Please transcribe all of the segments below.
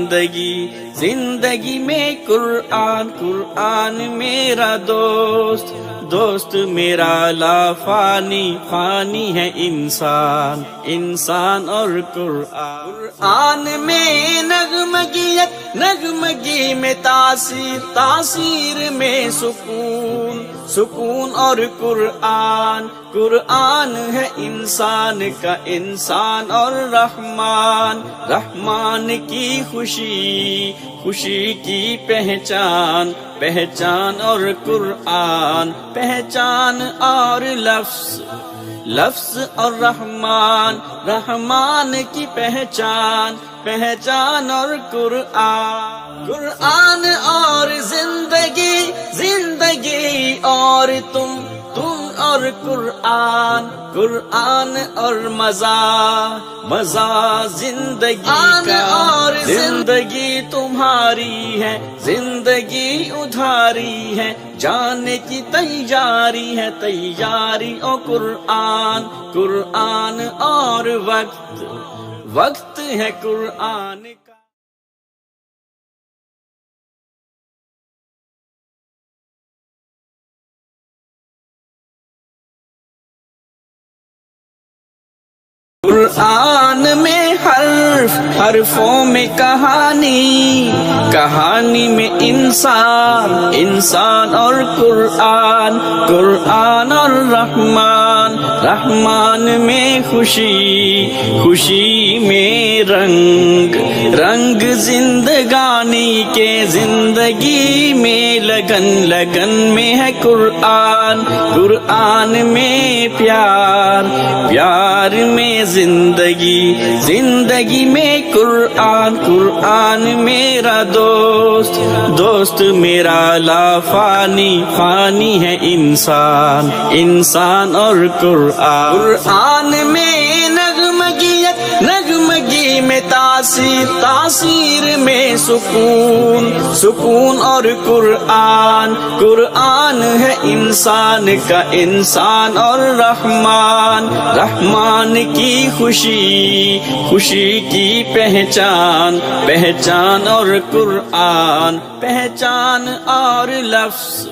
زندگی، زندگی میں قرآن، قرآن میرا دوست، دوست میرا لا فانی، فانی ہے انسان، انسان اور قرآن، قرآن میں نغمگیت، نغمگی میں تاثیر، تاثیر میں سکون، سکون اور قرآن، قرآن ہے انسان کا انسان اور رحمان، رحمان کی خوشی، خوشی کی پہچان، پہچان اور قرآن، پہچان اور لفظ، لفظ اور رحمان، رحمان کی پہچان، پہچان اور قرآن، قرآن اور زندگی، زندگی اور تم اور قرآن، قرآن اور مزہ، مزہ زندگی کا، اور زندگی تمہاری ہے، زندگی ادھاری ہے، جانے کی تیاری ہے، تیاری اور قرآن، قرآن اور وقت، وقت ہے قرآن کا۔ قرآن میں حرف، حرفوں میں کہانی، کہانی میں انسان، انسان اور قرآن، قرآن اور رحمان، رحمان میں خوشی، خوشی میں رنگ، رنگ زندگانی کے، زندگی میں لگن، لگن میں ہے قرآن، قرآن میں پیار، پیار میں زندگی، زندگی میں قرآن، قرآن میرا دوست، دوست میرا لا فانی، فانی ہے انسان، انسان اور قرآن، قرآن میں نغمگیت، نغمگی میں تاثیر، تاثیر میں سکون، سکون اور قرآن، قرآن ہے انسان کا انسان اور رحمان، رحمان کی خوشی، خوشی کی پہچان، پہچان اور قرآن، پہچان اور لفظ،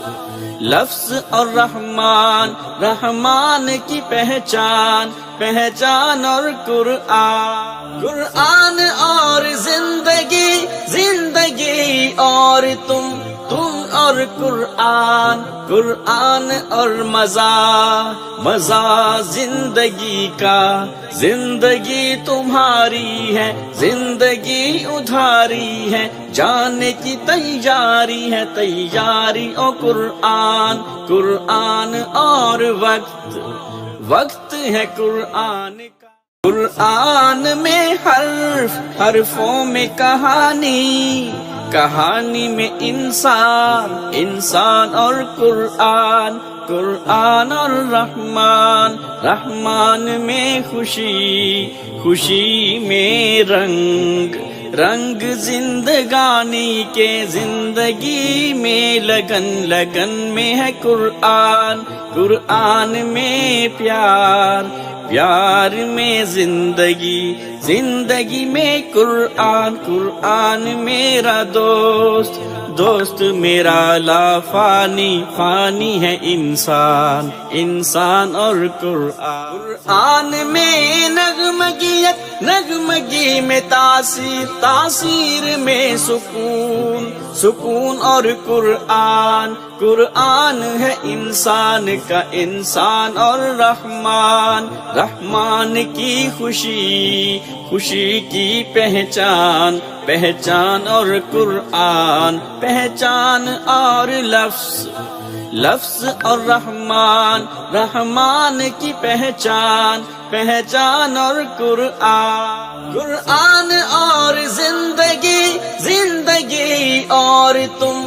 لفظ اور رحمان، رحمان کی پہچان، پہچان اور قرآن، قرآن اور زندگی، زندگی اور تم اور قرآن، قرآن اور مزہ، مزہ زندگی کا، زندگی تمہاری ہے، زندگی ادھاری ہے، جانے کی تیاری ہے، تیاری اور قرآن، قرآن اور وقت، وقت ہے قرآن کا، قرآن میں حرف، حرفوں میں کہانی، کہانی میں انسان، انسان اور قرآن، قرآن اور رحمان، رحمان میں خوشی، خوشی میں رنگ، رنگ زندگانی کے، زندگی میں لگن، لگن میں ہے قرآن، قرآن میں پیار، پیار میں زندگی، زندگی میں قرآن، قرآن میرا دوست، دوست میرا لا فانی، فانی ہے انسان، انسان اور قرآن، قرآن میں نغمگیت، نغمگی میں تاثیر، تاثیر میں سکون، سکون اور قرآن، قرآن ہے انسان کا انسان اور رحمان، رحمان کی خوشی، خوشی کی پہچان، پہچان اور قرآن، پہچان اور لفظ، لفظ اور رحمان، رحمان کی پہچان، پہچان اور قرآن، قرآن اور زندگی، زندگی اور تم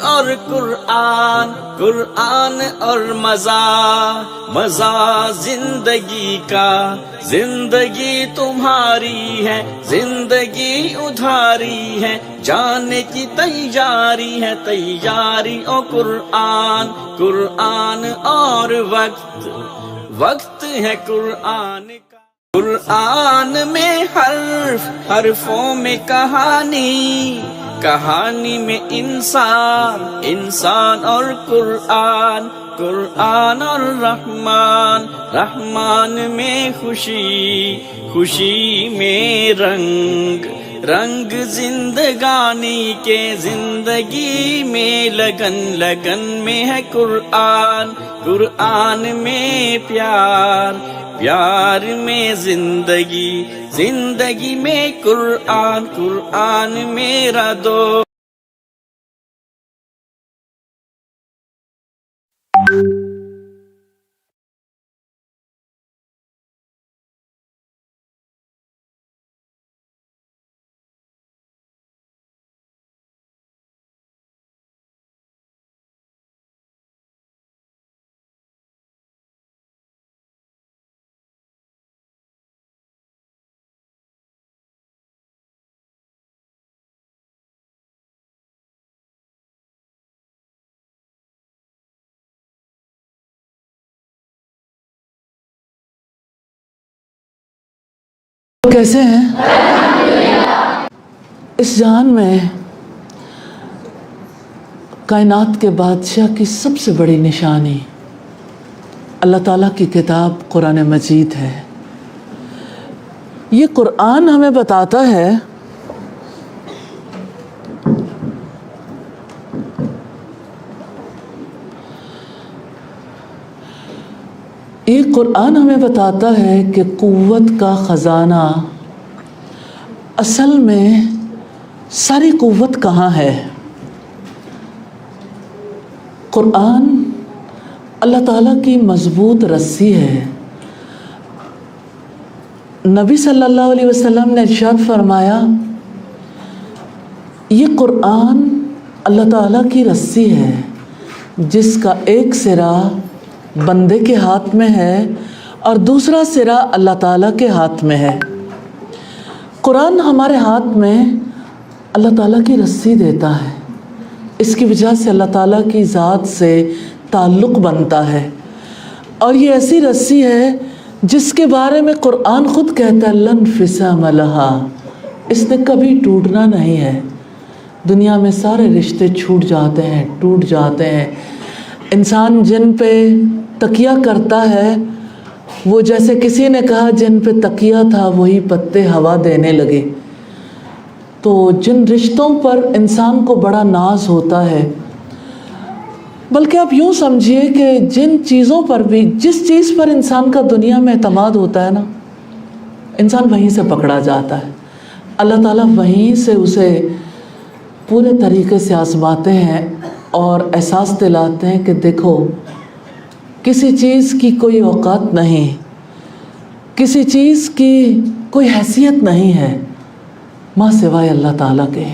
اور قرآن، قرآن اور مزہ، مزہ زندگی کا، زندگی تمہاری ہے، زندگی ادھاری ہے، جانے کی تیاری ہے، تیاری اور قرآن، قرآن اور وقت، وقت ہے قرآن کا۔ قرآن میں حرف حرفوں میں کہانی، کہانی میں انسان انسان اور قرآن، قرآن اور رحمان، رحمان میں خوشی، خوشی میں رنگ، رنگ زندگانی کے، زندگی میں لگن، لگن میں ہے قرآن، قرآن میں پیار، پیار میں زندگی، زندگی میں قرآن، قرآن میرا دوست۔ کیسے ہیں؟ اس جہان میں کائنات کے بادشاہ کی سب سے بڑی نشانی اللہ تعالیٰ کی کتاب قرآن مجید ہے۔ یہ قرآن ہمیں بتاتا ہے کہ قوت کا خزانہ اصل میں ساری قوت کہاں ہے۔ قرآن اللہ تعالیٰ کی مضبوط رسی ہے۔ نبی صلی اللہ علیہ وسلم نے ارشاد فرمایا، یہ قرآن اللہ تعالیٰ کی رسی ہے جس کا ایک سرا بندے کے ہاتھ میں ہے اور دوسرا سرا اللہ تعالیٰ کے ہاتھ میں ہے۔ قرآن ہمارے ہاتھ میں اللہ تعالیٰ کی رسی دیتا ہے، اس کی وجہ سے اللہ تعالیٰ کی ذات سے تعلق بنتا ہے، اور یہ ایسی رسی ہے جس کے بارے میں قرآن خود کہتا ہے لن فسام لہا، اس نے کبھی ٹوٹنا نہیں ہے۔ دنیا میں سارے رشتے چھوٹ جاتے ہیں، ٹوٹ جاتے ہیں، انسان جن پہ تکیہ کرتا ہے وہ جیسے کسی نے کہا جن پہ تکیہ تھا وہی پتے ہوا دینے لگے۔ تو جن رشتوں پر انسان کو بڑا ناز ہوتا ہے، بلکہ آپ یوں سمجھیے کہ جن چیزوں پر بھی، جس چیز پر انسان کا دنیا میں اعتماد ہوتا ہے نا، انسان وہیں سے پکڑا جاتا ہے۔ اللہ تعالیٰ وہیں سے اسے پورے طریقے سے آزماتے ہیں اور احساس دلاتے ہیں کہ دیکھو کسی چیز کی کوئی اوقات نہیں، کسی چیز کی کوئی حیثیت نہیں ہے ماں سوائے اللہ تعالیٰ کے۔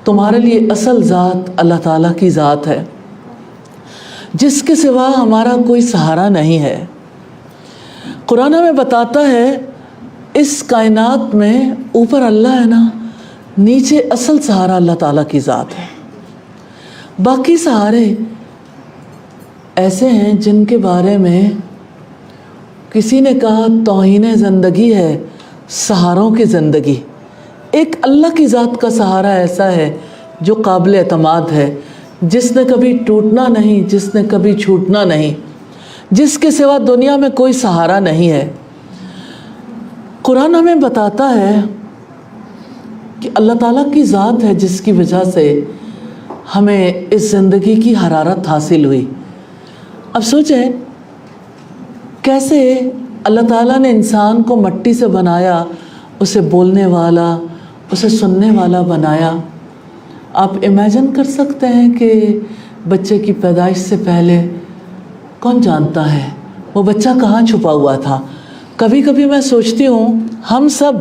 تمہارے لیے اصل ذات اللہ تعالیٰ کی ذات ہے جس کے سوا ہمارا کوئی سہارا نہیں ہے۔ قرآن ہمیں بتاتا ہے اس کائنات میں اوپر اللہ ہے نا، نیچے اصل سہارا اللہ تعالیٰ کی ذات ہے۔ باقی سہارے ایسے ہیں جن کے بارے میں کسی نے کہا توہین زندگی ہے سہاروں کی زندگی۔ ایک اللہ کی ذات کا سہارا ایسا ہے جو قابل اعتماد ہے، جس نے کبھی ٹوٹنا نہیں، جس نے کبھی چھوٹنا نہیں، جس کے سوا دنیا میں کوئی سہارا نہیں ہے۔ قرآن ہمیں بتاتا ہے کہ اللہ تعالیٰ کی ذات ہے جس کی وجہ سے ہمیں اس زندگی کی حرارت حاصل ہوئی۔ اب سوچیں کیسے اللہ تعالیٰ نے انسان کو مٹی سے بنایا، اسے بولنے والا، اسے سننے والا بنایا۔ آپ امیجن کر سکتے ہیں کہ بچے کی پیدائش سے پہلے کون جانتا ہے وہ بچہ کہاں چھپا ہوا تھا۔ کبھی کبھی میں سوچتی ہوں ہم سب،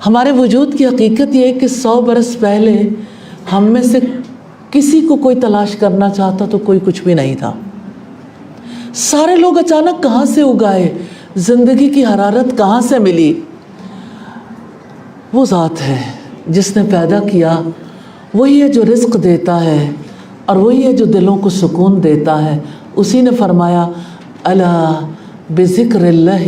ہمارے وجود کی حقیقت یہ ہے کہ 100 برس پہلے ہم میں سے کسی کو کوئی تلاش کرنا چاہتا تو کوئی کچھ بھی نہیں تھا۔ سارے لوگ اچانک کہاں سے اگائے، زندگی کی حرارت کہاں سے ملی؟ وہ ذات ہے جس نے پیدا کیا، وہی ہے جو رزق دیتا ہے اور وہی ہے جو دلوں کو سکون دیتا ہے۔ اسی نے فرمایا الا بذکر اللہ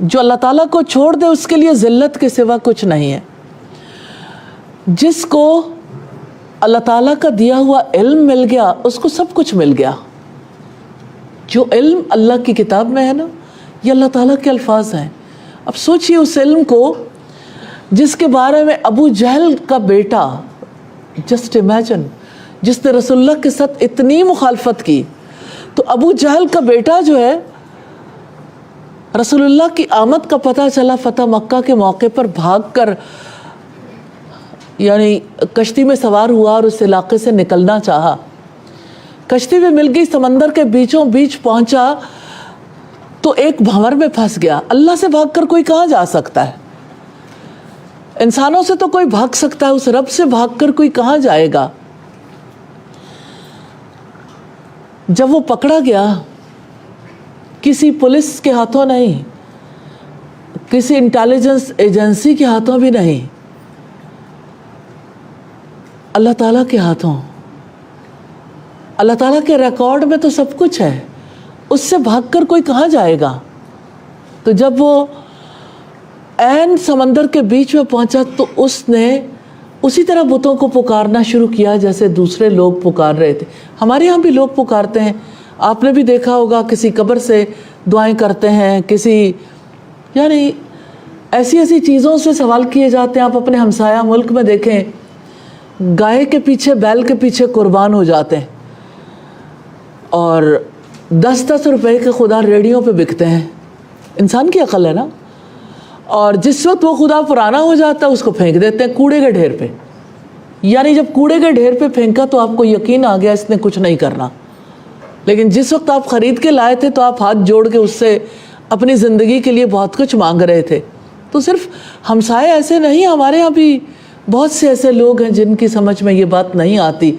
جو اللہ تعالیٰ کو چھوڑ دے اس کے لیے ذلت کے سوا کچھ نہیں ہے. جس کو اللہ تعالیٰ کا دیا ہوا علم مل گیا اس کو سب کچھ مل گیا. جو علم اللہ کی کتاب میں ہے نا، یہ اللہ تعالیٰ کے الفاظ ہیں. اب سوچئے اس علم کو جس کے بارے میں ابو جہل کا بیٹا، جسٹ امیجن، جس نے رسول اللہ کے ساتھ اتنی مخالفت کی، تو ابو جہل کا بیٹا جو ہے، رسول اللہ کی آمد کا پتہ چلا فتح مکہ کے موقع پر بھاگ کر یعنی کشتی میں سوار ہوا اور اس علاقے سے نکلنا چاہا. کشتی بھی مل گئی، سمندر کے بیچوں بیچ پہنچا تو ایک بھنور میں پھنس گیا. اللہ سے بھاگ کر کوئی کہاں جا سکتا ہے؟ انسانوں سے تو کوئی بھاگ سکتا ہے، اس رب سے بھاگ کر کوئی کہاں جائے گا؟ جب وہ پکڑا گیا، کسی پولیس کے ہاتھوں نہیں، کسی انٹیلیجنس ایجنسی کے ہاتھوں بھی نہیں، اللہ تعالیٰ کے ہاتھوں. اللہ تعالیٰ کے ریکارڈ میں تو سب کچھ ہے، اس سے بھاگ کر کوئی کہاں جائے گا؟ تو جب وہ عین سمندر کے بیچ میں پہنچا تو اس نے اسی طرح بتوں کو پکارنا شروع کیا جیسے دوسرے لوگ پکار رہے تھے. ہمارے یہاں بھی لوگ پکارتے ہیں، آپ نے بھی دیکھا ہوگا، کسی قبر سے دعائیں کرتے ہیں، کسی یعنی ایسی چیزوں سے سوال کیے جاتے ہیں. آپ اپنے ہمسایہ ملک میں دیکھیں، گائے کے پیچھے، بیل کے پیچھے قربان ہو جاتے ہیں اور 10 روپے کے خدا ریڈیو پہ بکتے ہیں. انسان کی عقل ہے نا. اور جس وقت وہ خدا پرانا ہو جاتا ہے اس کو پھینک دیتے ہیں کوڑے کے ڈھیر پہ. یعنی جب کوڑے کے ڈھیر پہ پھینکا تو آپ کو یقین آ گیا اس نے کچھ نہیں کرنا. لیکن جس وقت آپ خرید کے لائے تھے تو آپ ہاتھ جوڑ کے اس سے اپنی زندگی کے لیے بہت کچھ مانگ رہے تھے. تو صرف ہمسائے ایسے نہیں، ہمارے یہاں بھی بہت سے ایسے لوگ ہیں جن کی سمجھ میں یہ بات نہیں آتی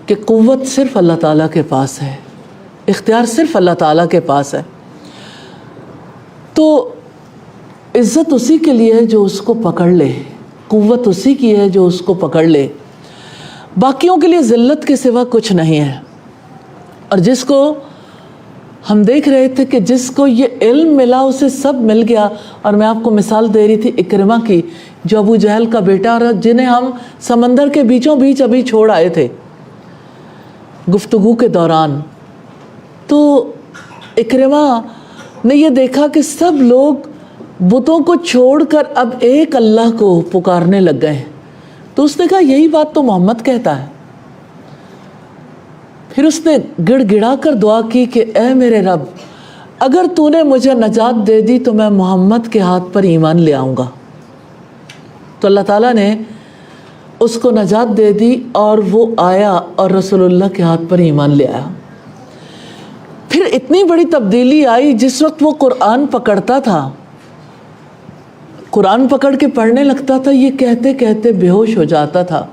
کہ قوت صرف اللہ تعالیٰ کے پاس ہے، اختیار صرف اللہ تعالیٰ کے پاس ہے. تو عزت اسی کے لیے ہے جو اس کو پکڑ لے، قوت اسی کی ہے جو اس کو پکڑ لے. باقیوں کے لیے ذلت کے سوا کچھ نہیں ہے. اور جس کو ہم دیکھ رہے تھے کہ جس کو یہ علم ملا اسے سب مل گیا. اور میں آپ کو مثال دے رہی تھی اکرمہ کی، جو ابو جہل کا بیٹا اور جنہیں ہم سمندر کے بیچوں بیچ ابھی چھوڑ آئے تھے گفتگو کے دوران. تو اکرمہ نے یہ دیکھا کہ سب لوگ بتوں کو چھوڑ کر اب ایک اللہ کو پکارنے لگ گئے. تو اس نے کہا یہی بات تو محمد کہتا ہے. پھر اس نے گڑ گڑا کر دعا کی کہ اے میرے رب، اگر تو نے مجھے نجات دے دی تو میں محمد کے ہاتھ پر ایمان لے آؤں گا. تو اللہ تعالیٰ نے اس کو نجات دے دی اور وہ آیا اور رسول اللہ کے ہاتھ پر ایمان لے آیا. پھر اتنی بڑی تبدیلی آئی، جس وقت وہ قرآن پکڑتا تھا، قرآن پکڑ کے پڑھنے لگتا تھا، یہ کہتے کہتے بے ہوش ہو جاتا تھا،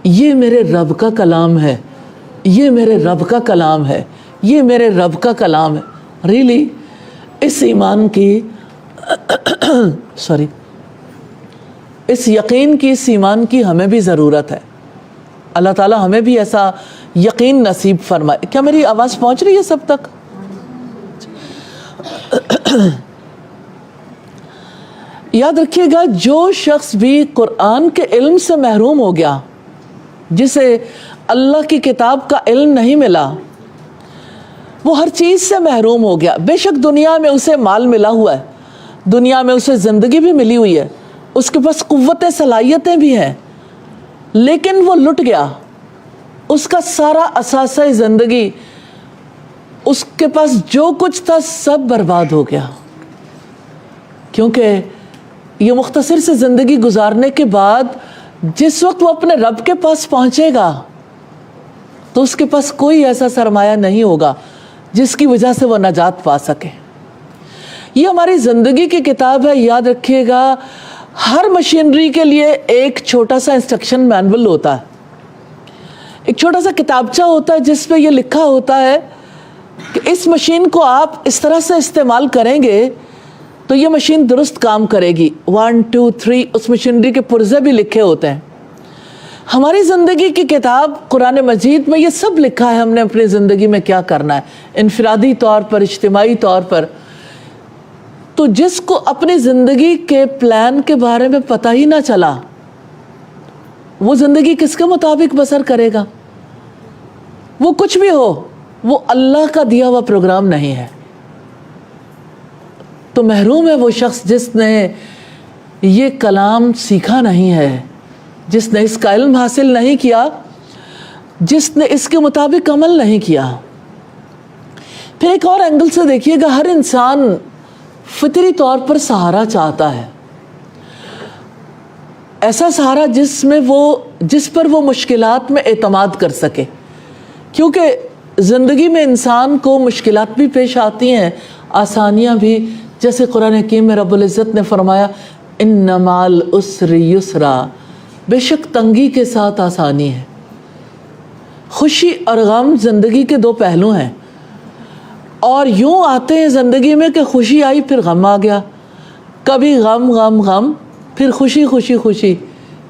یہ میرے رب کا کلام ہے، یہ میرے رب کا کلام ہے، یہ میرے رب کا کلام ہے. ریلی اس ایمان کی اس یقین کی، اس ایمان کی ہمیں بھی ضرورت ہے. اللہ تعالیٰ ہمیں بھی ایسا یقین نصیب فرمائے. کیا میری آواز پہنچ رہی ہے سب تک؟ یاد رکھیے گا، جو شخص بھی قرآن کے علم سے محروم ہو گیا، جسے اللہ کی کتاب کا علم نہیں ملا، وہ ہر چیز سے محروم ہو گیا. بے شک دنیا میں اسے مال ملا ہوا ہے، دنیا میں اسے زندگی بھی ملی ہوئی ہے، اس کے پاس قوتیں، صلاحیتیں بھی ہیں، لیکن وہ لٹ گیا. اس کا سارا اثاثہ زندگی، اس کے پاس جو کچھ تھا سب برباد ہو گیا. کیونکہ یہ مختصر سے زندگی گزارنے کے بعد جس وقت وہ اپنے رب کے پاس پہنچے گا تو اس کے پاس کوئی ایسا سرمایہ نہیں ہوگا جس کی وجہ سے وہ نجات پا سکے. یہ ہماری زندگی کی کتاب ہے. یاد رکھیے گا، ہر مشینری کے لیے ایک چھوٹا سا انسٹرکشن مینول ہوتا ہے، ایک چھوٹا سا کتابچہ ہوتا ہے جس پہ یہ لکھا ہوتا ہے کہ اس مشین کو آپ اس طرح سے استعمال کریں گے تو یہ مشین درست کام کرے گی. 1 2 3 اس مشینری کے پرزے بھی لکھے ہوتے ہیں. ہماری زندگی کی کتاب قرآن مجید میں یہ سب لکھا ہے، ہم نے اپنی زندگی میں کیا کرنا ہے، انفرادی طور پر، اجتماعی طور پر. تو جس کو اپنی زندگی کے پلان کے بارے میں پتہ ہی نہ چلا، وہ زندگی کس کے مطابق بسر کرے گا؟ وہ کچھ بھی ہو، وہ اللہ کا دیا ہوا پروگرام نہیں ہے۔ تو محروم ہے وہ شخص جس نے یہ کلام سیکھا نہیں ہے، جس نے اس کا علم حاصل نہیں کیا، جس نے اس کے مطابق عمل نہیں کیا۔ پھر ایک اور اینگل سے دیکھیے گا، ہر انسان فطری طور پر سہارا چاہتا ہے، ایسا سہارا جس پر وہ مشکلات میں اعتماد کر سکے، کیونکہ زندگی میں انسان کو مشکلات بھی پیش آتی ہیں، آسانیاں بھی، جیسے قرآن حکیم میں رب العزت نے فرمایا ان مع العسر یسرا، بے شک تنگی کے ساتھ آسانی ہے۔ خوشی اور غم زندگی کے دو پہلو ہیں، اور یوں آتے ہیں زندگی میں کہ خوشی آئی پھر غم آ گیا، کبھی غم غم غم، پھر خوشی خوشی خوشی،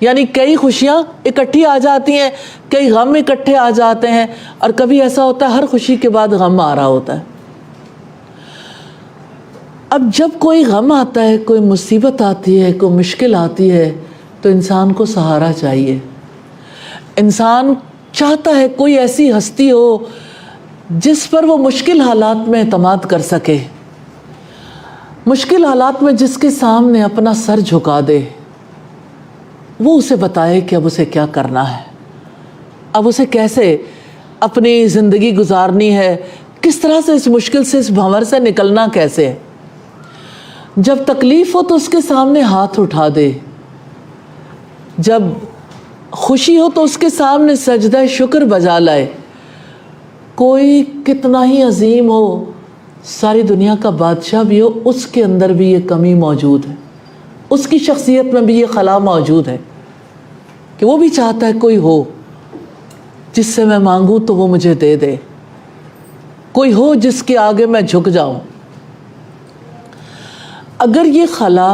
یعنی کئی خوشیاں اکٹھی آ جاتی ہیں، کئی غم اکٹھے آ جاتے ہیں، اور کبھی ایسا ہوتا ہے ہر خوشی کے بعد غم آ رہا ہوتا ہے۔ اب جب کوئی غم آتا ہے، کوئی مصیبت آتی ہے، کوئی مشکل آتی ہے، تو انسان کو سہارا چاہیے۔ انسان چاہتا ہے کوئی ایسی ہستی ہو جس پر وہ مشکل حالات میں اعتماد کر سکے، مشکل حالات میں جس کے سامنے اپنا سر جھکا دے، وہ اسے بتائے کہ اب اسے کیا کرنا ہے، اب اسے کیسے اپنی زندگی گزارنی ہے، کس طرح سے اس مشکل سے، اس بھنور سے نکلنا کیسے ہے۔ جب تکلیف ہو تو اس کے سامنے ہاتھ اٹھا دے، جب خوشی ہو تو اس کے سامنے سجدہ شکر بجا لائے۔ کوئی کتنا ہی عظیم ہو، ساری دنیا کا بادشاہ بھی ہو، اس کے اندر بھی یہ کمی موجود ہے، اس کی شخصیت میں بھی یہ خلا موجود ہے کہ وہ بھی چاہتا ہے کوئی ہو جس سے میں مانگوں تو وہ مجھے دے دے، کوئی ہو جس کے آگے میں جھک جاؤں۔ اگر یہ خلا،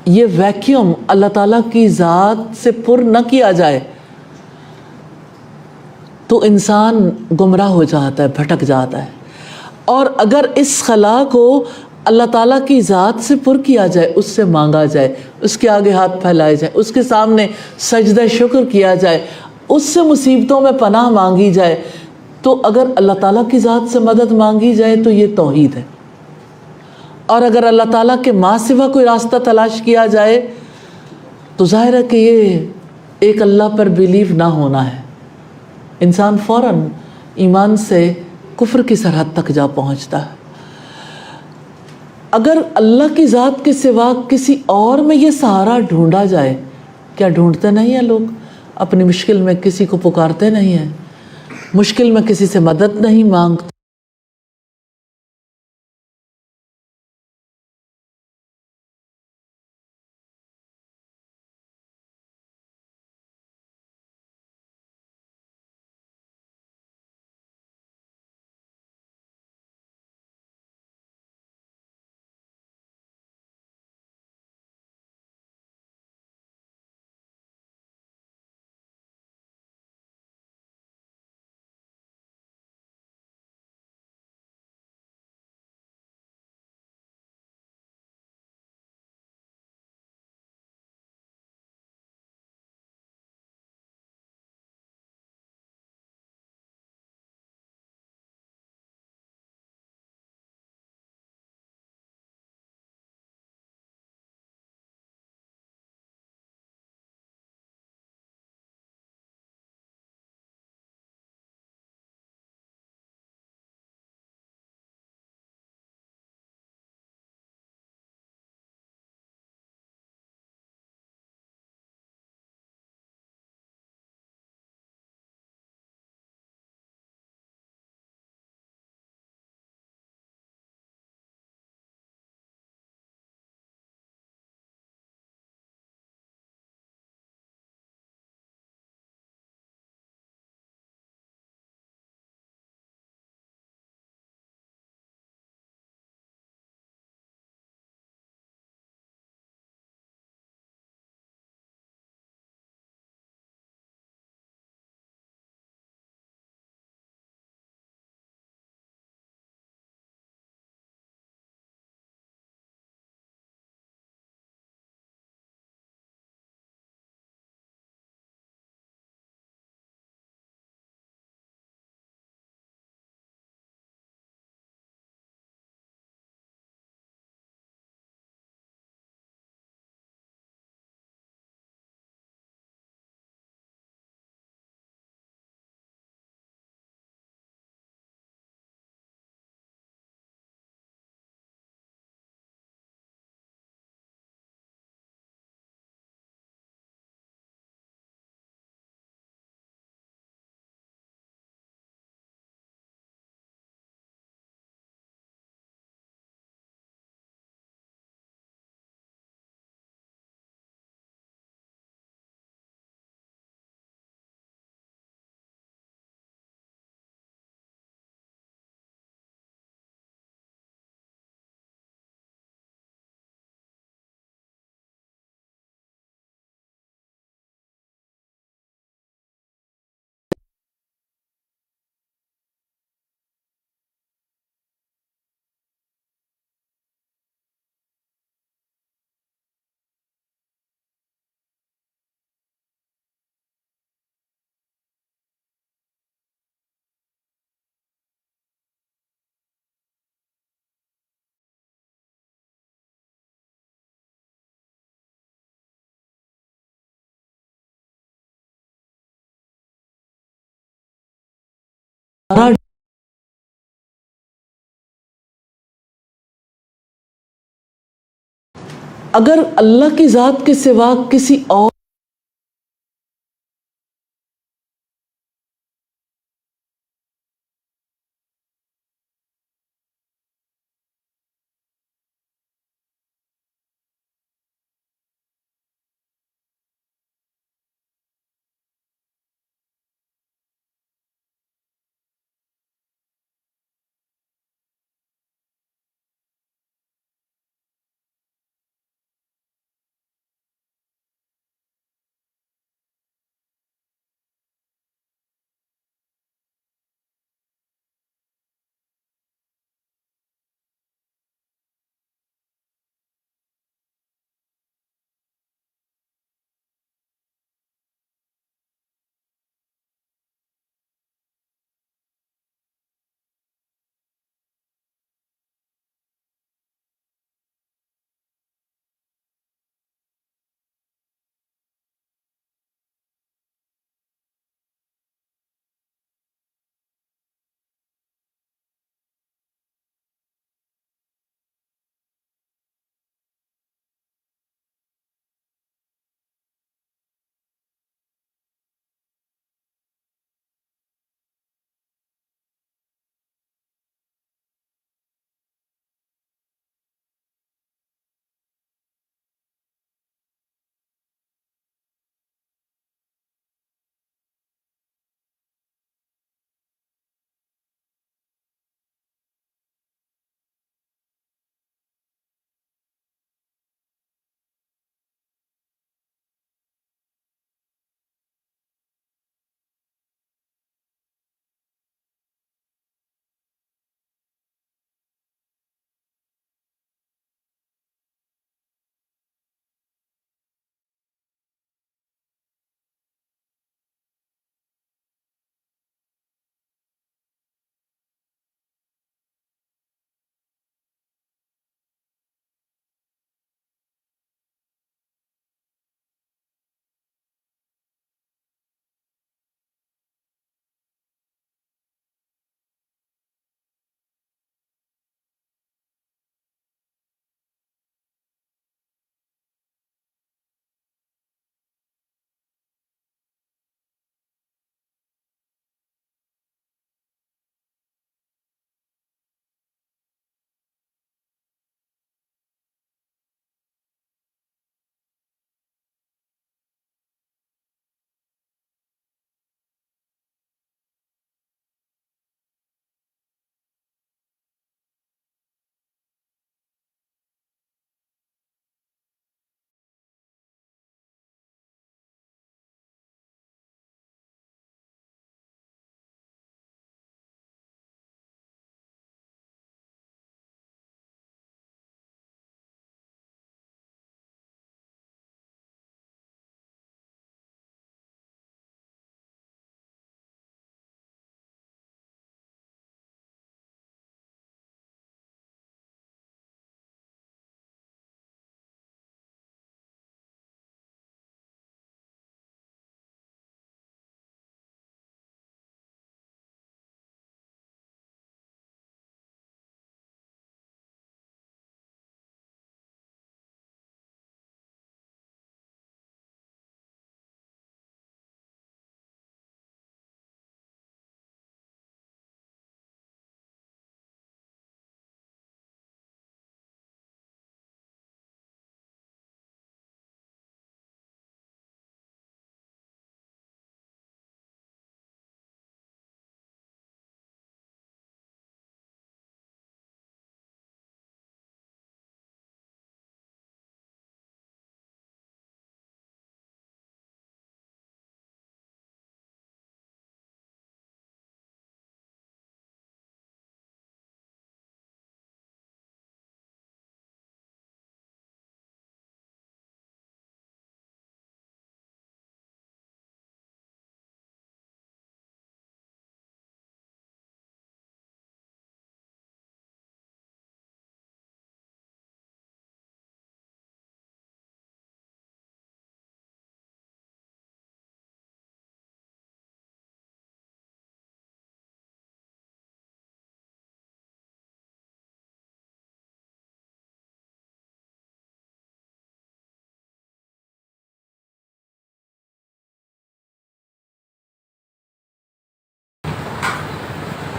یہ ویکیوم اللہ تعالیٰ کی ذات سے پر نہ کیا جائے تو انسان گمراہ ہو جاتا ہے، بھٹک جاتا ہے۔ اور اگر اس خلا کو اللہ تعالیٰ کی ذات سے پر کیا جائے، اس سے مانگا جائے، اس کے آگے ہاتھ پھیلائے جائے، اس کے سامنے سجدہ شکر کیا جائے، اس سے مصیبتوں میں پناہ مانگی جائے، تو اگر اللہ تعالیٰ کی ذات سے مدد مانگی جائے تو یہ توحید ہے۔ اور اگر اللہ تعالیٰ کے ماں سوا کوئی راستہ تلاش کیا جائے تو ظاہر ہے کہ یہ ایک اللہ پر بیلیو نہ ہونا ہے، انسان فوراً ایمان سے کفر کی سرحد تک جا پہنچتا ہے۔ اگر اللہ کی ذات کے سوا کسی اور میں یہ سہارا ڈھونڈا جائے، کیا ڈھونڈتے نہیں ہیں لوگ؟ اپنی مشکل میں کسی کو پکارتے نہیں ہیں، مشکل میں کسی سے مدد نہیں مانگتے۔ اگر اللہ کی ذات کے سوا کسی اور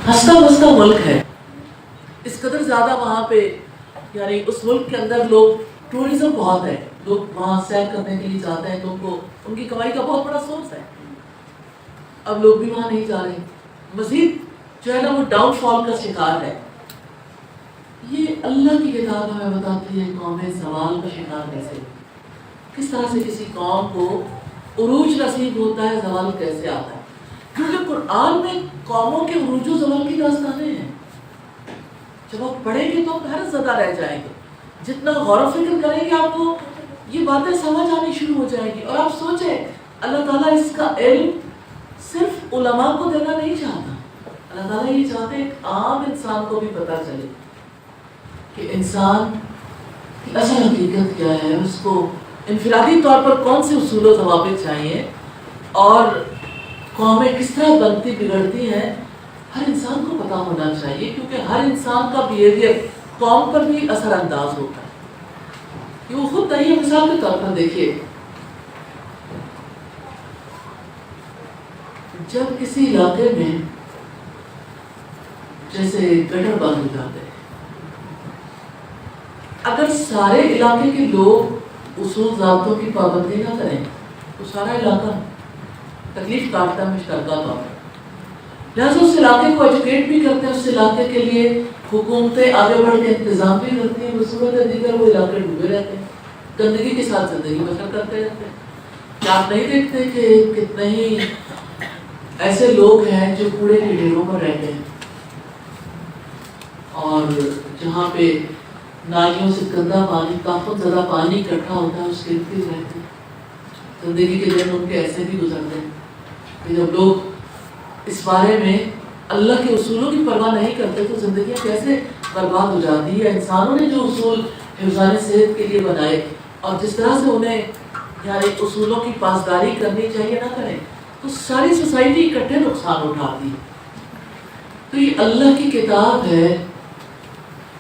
ہنستا بستا ملک ہے، اس قدر زیادہ وہاں پہ یعنی اس ملک کے اندر لوگ ٹورزم بہت ہے، لوگ وہاں سیر کرنے کے لیے جاتے ہیں تو ان کی کمائی کا بہت بڑا سورس ہے. اب لوگ بھی وہاں نہیں جا رہے، مزید جو ہے نا وہ ڈاؤن فال کا شکار ہے. یہ اللہ کی کتاب ہمیں بتاتی ہے قوم زوال کا شکار کیسے، کس طرح سے کسی قوم کو عروج نصیب ہوتا ہے، زوال کیسے آتا ہے. کیونکہ قرآن میں قوموں کے عروج و زوال کی داستانیں ہیں. جب آپ پڑھیں گے تو آپ حیرت زدہ رہ جائیں گے. جتنا غور و فکر کریں گے آپ کو یہ باتیں سمجھ آنی شروع ہو جائیں گی. اور آپ سوچیں اللہ تعالیٰ اس کا علم صرف علماء کو دینا نہیں چاہتا، اللہ تعالیٰ یہ چاہتے ہیں ایک عام انسان کو بھی پتہ چلے کہ انسان کی اصل حقیقت کیا ہے، اس کو انفرادی طور پر کون سے اصول و ضوابط چاہیے اور قومیں کس طرح بنتی بگڑتی ہیں. ہر انسان کو پتہ ہونا چاہیے کیونکہ ہر انسان کا بیہیویئر قوم پر بھی اثر انداز ہوتا ہے. یہ وہ خود نہیں ہے. مثال کے طور پر دیکھیے، جب کسی علاقے میں جیسے گٹر بند ہو جاتے ہیں، اگر سارے علاقے کے لوگ اصول ضابطوں کی پابندی نہ کریں تو سارا علاقہ تکلیف کاٹتا ہے مشترکہ طور پر. لہٰذا اس علاقے کو ایجوکیٹ بھی کرتے ہیں، اس علاقے کے لیے حکومتیں آگے بڑھ کے انتظام بھی کرتی ہیں. بصورت دیگر وہ علاقے ڈوبے رہتے ہیں، گندگی کے ساتھ زندگی بسر کرتے رہتے ہیں. کیا آپ نہیں دیکھتے کہ کتنے ہی ایسے لوگ ہیں جو کوڑے کے ڈھیروں پر رہتے ہیں اور جہاں پہ نالیوں سے گندا پانی، طاقت زدہ پانی اکٹھا ہوتا ہے، اس کے ارد گرد رہتے ہیں. زندگی کے دن ان کے ایسے بھی گزرتے ہیں کہ جب لوگ اس بارے میں اللہ کے اصولوں کی پرواہ نہیں کرتے تو زندگیاں کیسے برباد ہو جاتی ہے. انسانوں نے جو اصول حفظان صحت کے لیے بنائے اور جس طرح سے انہیں یعنی اصولوں کی پاسداری کرنی چاہیے نہ کریں تو ساری سوسائٹی اکٹھے نقصان اٹھاتی ہے. تو یہ اللہ کی کتاب ہے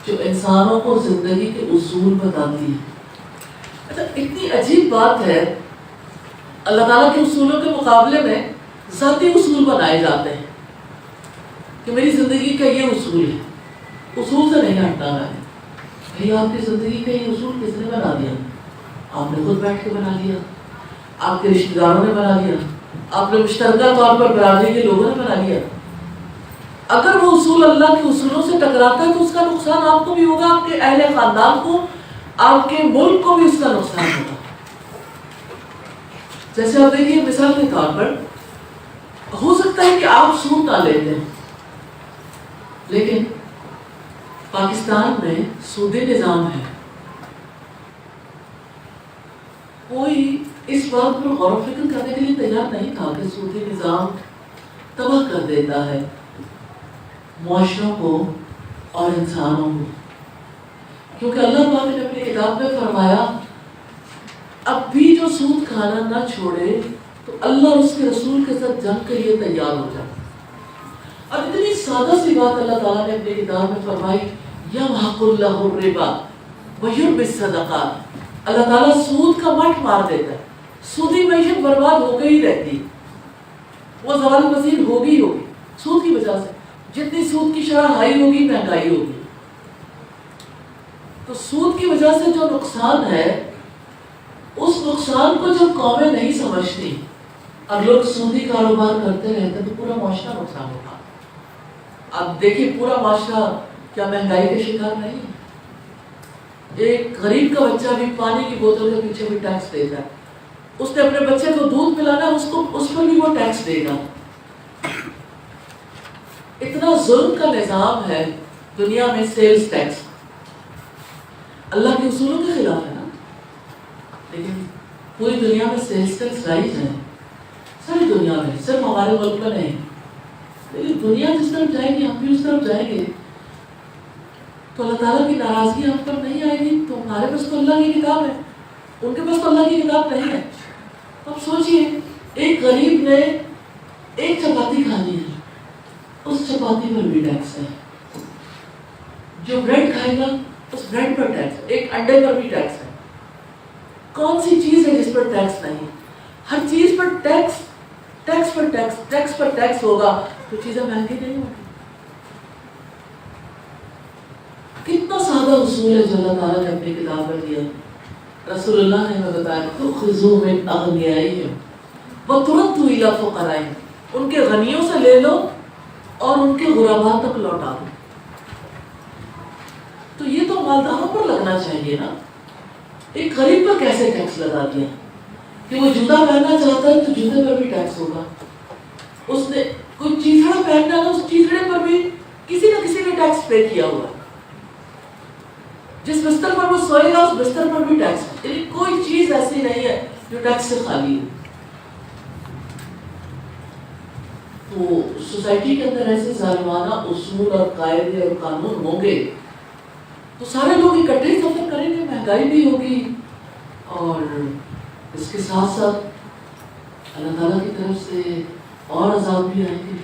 جو انسانوں کو زندگی کے اصول بتاتی ہے. اچھا، اتنی عجیب بات ہے، اللہ تعالیٰ کے اصولوں کے مقابلے میں ذاتی اصول بنائے جاتے ہیں کہ میری زندگی کا یہ اصول ہے، اصول سے نہیں ہٹنا ہے. بھائی آپ کی زندگی کا یہ اصول کس نے بنا دیا؟ آپ نے خود بیٹھ کے بنا لیا، آپ کے رشتہ داروں نے بنا لیا، آپ نے مشترکہ طور پر برادری کے لوگوں نے بنا لیا. اگر وہ اصول اللہ کے اصولوں سے ٹکراتا ہے تو اس کا نقصان آپ کو بھی ہوگا، آپ کے اہل خاندان کو، آپ کے ملک کو بھی اس کا نقصان ہوگا. جیسے آپ دیکھیے مثال کے طور پر ہو سکتا ہے کہ آپ سود نہ لیتے ہیں لیکن پاکستان میں سودی نظام ہے. کوئی اس بات پر غور و فکر کرنے کے لیے تیار نہیں تھا کہ سودی نظام تباہ کر دیتا ہے معاشروں کو اور انسانوں کو. کیونکہ اللہ پاک نے اپنی کتاب میں فرمایا اب بھی جو سود کھانا نہ چھوڑے تو اللہ اور اس کے رسول کے ساتھ جنگ کے لیے تیار ہو جائے. اور اتنی سادہ سی بات اللہ تعالیٰ نے اپنی کتاب میں فرمائی، یمحق اللہ الربا ویربی الصدقات. اللہ تعالیٰ سود کا مٹ مار دیتا ہے. سودی معیشت برباد ہو گئی رہتی، وہ زوال پذیر ہوگی سود کی وجہ سے. جتنی سود کی شرح ہائی ہوگی مہنگائی ہوگی. تو سود کی وجہ سے جو نقصان ہے اس نقصان کو جب قومیں نہیں سمجھتی اور لوگ سودی کاروبار کرتے رہتے تو پورا معاشرہ نقصان ہوگا. اب دیکھیے پورا معاشرہ کیا مہنگائی کے شکار نہیں ہے؟ ایک غریب کا بچہ بھی پانی کی بوتل کے پیچھے بھی ٹیکس دے گا. اس نے اپنے بچے کو دودھ پلانا ہے، اس پر بھی وہ ٹیکس دے گا. اتنا ظلم کا نظام ہے دنیا میں. سیلز ٹیکس اللہ کے اصولوں کے خلاف ہے نا، لیکن پوری دنیا میں سیلز ٹیکس رائج ہے. ساری دنیا میں، صرف ہمارے ملک میں نہیں. لیکن دنیا جس طرف جائے گی ہم بھی اس طرف جائیں گے تو اللہ تعالیٰ کی ناراضگی ہم پر نہیں آئے گی. تو ہمارے پاس تو اللہ کی کتاب ہے، ان کے پاس تو اللہ کی کتاب نہیں ہے. اب سوچئے ایک غریب نے ایک چپاتی کھانی ہے، اس چپاتی پر بھی ٹیکس ہے. جو بریڈ کھائے گا اس بریڈ پر ٹیکس ہے، ایک انڈے پر بھی ٹیکس ہے. کون سی چیز ہے جس پر ٹیکس نہیں؟ ہر چیز پر ٹیکس، ٹیکس پر ٹیکس، ٹیکس پر ٹیکس ہوگا تو چیزیں مہنگی نہیں ہوگی. کتنا سادہ اصول ہے جو اللہ تعالیٰ نے اپنی کتاب میں دیا. رسول اللہ نے ہمیں بتایا تُخْذُوا مِنْ أَغْنِيَائِهِمْ وَتُرَدُّوا إِلَىٰ فُقَرَائِهِمْ. ان کے غنیوں سے لے لو اور ان کے غرباء تک لوٹا دو. تو یہ تو مالداروں پر لگنا چاہیے نا. ایک غریب پر کیسے ٹیکس لگا دیا کہ وہ جوتا پہننا چاہتا ہے تو جوتے پر بھی ٹیکس ہوگا. اس نے کوئی چیتھڑا پہننا ہے اس چیتھڑے پر بھی کسی نہ کسی نے ٹیکس پے کیا ہوا ہے. جس بستر پر وہ سوئے گا اس بستر پر بھی ٹیکس. یعنی کوئی چیز ایسی نہیں ہے جو ٹیکس سے خالی ہے. تو سوسائٹی کے اندر ایسے ظالمانہ اصول اور قاعدے اور قانون ہوں گے تو سارے لوگ اکٹھے سفر کریں گے, مہنگائی بھی ہوگی اور اس کے ساتھ ساتھ اللہ تعالیٰ کی طرف سے اور عذاب بھی آئیں گے.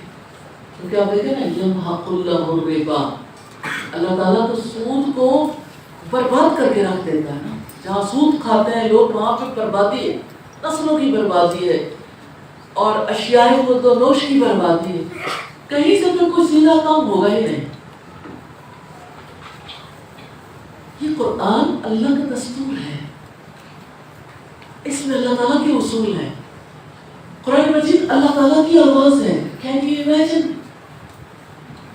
کیونکہ آپ دیکھیں نا یمحق اللہ الربا, اللہ تعالیٰ تو سود کو برباد کر کے رکھ دیتا ہے نا. جہاں سود کھاتے ہیں لوگ وہاں پہ بربادی ہے, نسلوں کی بربادی ہے اور اشیاء خود و نوش کی بربادی ہے. کہیں سے تو کوئی سیدھا کام ہوگا ہی نہیں. یہ قرآن اللہ کا دستور ہے, اس میں اللہ تعالیٰ کے اصول ہیں. قرآن مجید اللہ تعالیٰ کی آواز ہے. Can you imagine?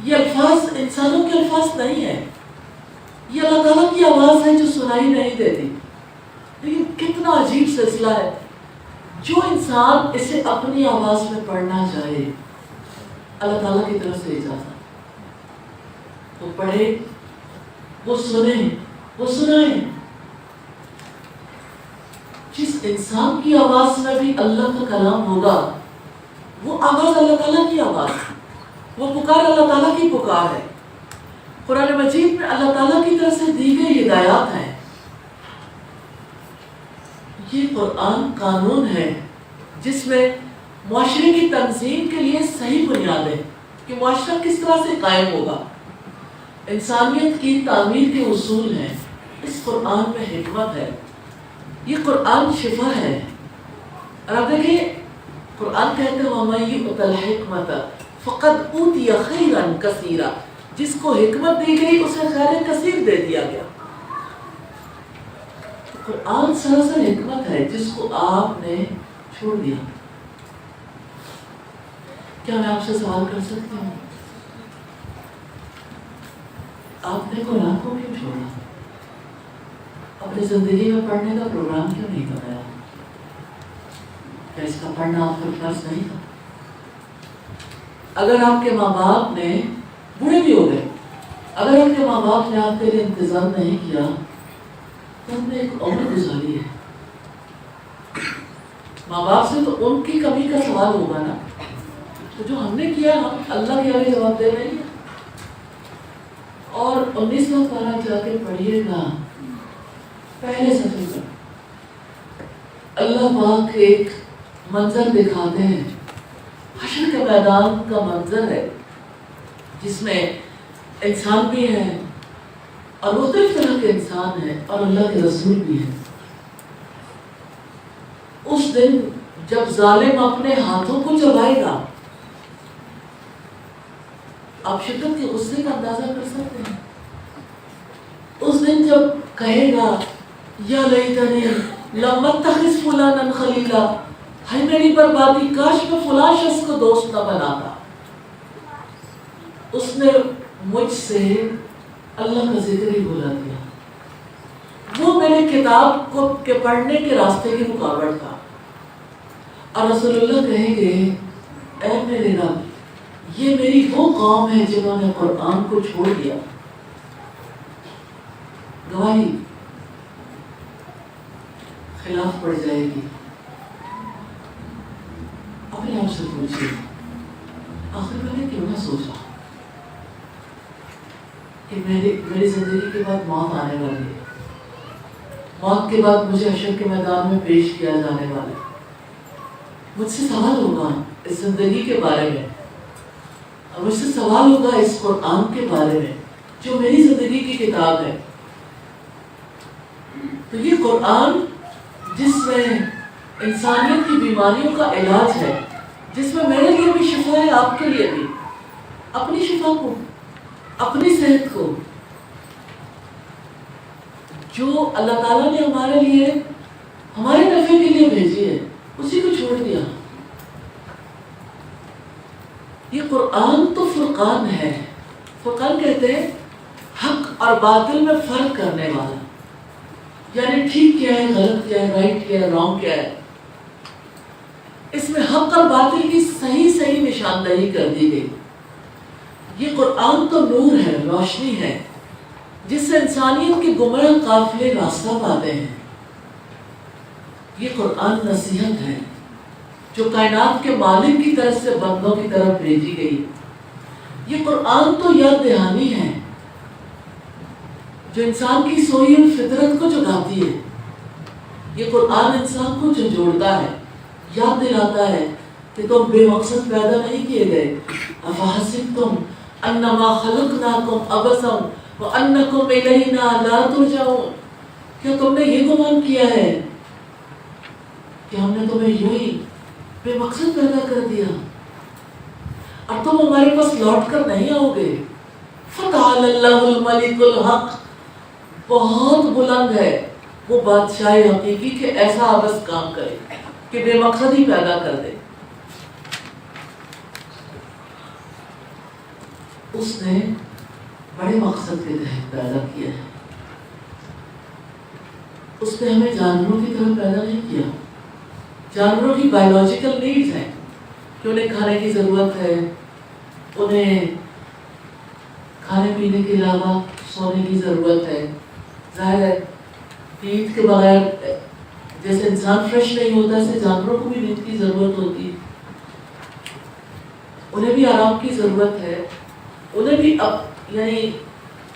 یہ الفاظ انسانوں کے الفاظ نہیں ہیں, یہ اللہ تعالیٰ کی آواز ہے جو سنائی نہیں دیتی. لیکن کتنا عجیب سلسلہ ہے, جو انسان اسے اپنی آواز میں پڑھنا چاہے اللہ تعالیٰ کی طرف سے اجازت, وہ پڑھے, وہ سنے, وہ سنائے. جس انسان کی آواز میں بھی اللہ کا کلام ہوگا وہ آواز اللہ تعالیٰ کی آواز ہے, وہ پکار اللہ تعالیٰ کی پکار ہے. قرآن مجید میں اللہ تعالیٰ کی طرف سے دی گئی ہدایات ہیں. یہ قرآن قانون ہے جس میں معاشرے کی تنظیم کے لیے صحیح بنیاد ہے کہ معاشرہ کس طرح سے قائم ہوگا. انسانیت کی تعمیر کے اصول ہیں. اس قرآن میں حکمت ہے. یہ قرآن شفا ہے. اور آپ دیکھیں قرآن کہتے ہیں وَمَن يُؤْتَ الْحِكْمَةَ فَقَدْ أُوتِيَ خَيْرًا كَثِيرًا. جس کو حکمت دی گئی اسے خیر کثیر دے دیا گیا. قرآن سراسر حکمت ہے جس کو آپ نے چھوڑ دیا. کیا میں آپ سے سوال کر سکتی ہوں, آپ نے قرآن کو کیوں چھوڑا؟ اپنی زندگی میں پڑھنے کا پروگرام کیوں نہیں بنایا؟ کیا اس کا پڑھنا آپ کا فرض نہیں تھا؟ اگر آپ کے ماں باپ نے, بوڑھے بھی ہو گئے, اگر آپ کے ماں باپ نے آپ کے لیے انتظام نہیں کیا تو ہم نے ایک عمر گزاری ہے. ماں باپ سے تو ان کی کمی کا سوال ہوگا نا. تو جو ہم نے کیا ہم اللہ کے آگے جواب دے رہے ہیں. اور 19واں پارہ جا کے پڑھیے گا پہلے صفحے پر اللہ پاک ایک منظر دکھاتے ہیں. حشر کے میدان کا منظر ہے جس میں انسان بھی ہیں اور مختلف طرح کے انسان ہیں اور اللہ کے رسول بھی ہیں. اس دن جب ظالم اپنے ہاتھوں کو چبائے گا, آپ شدت کے غصے کا اندازہ کر سکتے ہیں. اس دن جب کہے گا یا لیتنی لم اتخذ فلانا خلیلا, ہے میری بربادی, کاش میں فلاں شخص کو دوست نہ بناتا, اس نے مجھ سے اللہ کا ذکر ہی بھلا دیا. وہ میرے کتاب کو کے پڑھنے کے راستے کی رکاوٹ تھا. اور رسول اللہ کہیں گے اے میرے رب, یہ میری وہ قوم ہے جنہوں نے قرآن کو چھوڑ دیا. گواہی خلاف پڑ جائے گی. اپنے آپ سے پوچھئے آخر میں نے کیوں نہ سوچا کہ میری زندگی کے بعد موت آنے والی ہے, موت کے بعد مجھے حشر کے میدان میں پیش کیا جانے والا ہے. مجھ سے سوال ہوگا اس زندگی کے بارے میں, اور مجھ سے سوال ہوگا اس قرآن کے بارے میں جو میری زندگی کی کتاب ہے. تو یہ قرآن جس میں انسانیت کی بیماریوں کا علاج ہے, جس میں میرے لیے بھی شفا ہے, آپ کے لیے بھی, اپنی شفا کو, اپنی صحت کو, جو اللہ تعالیٰ نے ہمارے لیے ہمارے نفع کے لیے بھیجی ہے اسی کو چھوڑ دیا. یہ قرآن تو فرقان ہے. فرقان کہتے ہیں حق اور باطل میں فرق کرنے والا، یعنی ٹھیک کیا ہے، غلط کیا ہے، رائٹ کیا ہے، رانگ کیا ہے. اس میں حق اور باطل کی صحیح نشاندہی کر دی گئی. یہ قرآن تو نور ہے، روشنی ہے، جس سے انسانیت کے گمراہ قافلے راستہ پاتے ہیں. یہ قرآن نصیحت ہے جو کائنات کے مالک کی طرف سے بندوں کی طرف بھیجی گئی. یہ قرآن تو یاد دہانی ہے جو انسان کی سوئی ہوئی فطرت کو جگاتی ہے. یہ قرآن انسان کو جھنجھوڑتا ہے، یاد دلاتا ہے کہ تم بے مقصد پیدا نہیں کیے گئے. افحسبتم انما خلقناکم عبثا وانکم الینا لا ترجعون. کیا تم نے یہ گمان کیا ہے کہ ہم نے تمہیں یوں ہی بے مقصد پیدا کر دیا اور تم ہمارے پاس لوٹ کر نہیں آؤ گے؟ فتعال اللہ الملک الحق. بہت بلند ہے وہ بادشاہ حقیقی کہ ایسا عبث کام کرے کہ بے مقصد ہی پیدا کر دے. اس نے بڑے مقصد کے تحت پیدا کیا ہے. اس نے ہمیں جانوروں کی طرح پیدا نہیں کیا. جانوروں کی بایولوجیکل نیڈز ہیں کہ انہیں کھانے کی ضرورت ہے، انہیں کھانے پینے کے علاوہ سونے کی ضرورت ہے. ظاہر ہے نیند کے بغیر جیسے انسان فریش نہیں ہوتا ایسے جانوروں کو بھی نیند کی ضرورت ہوتی ہے. انہیں بھی آرام کی ضرورت ہے. انہیں بھی یعنی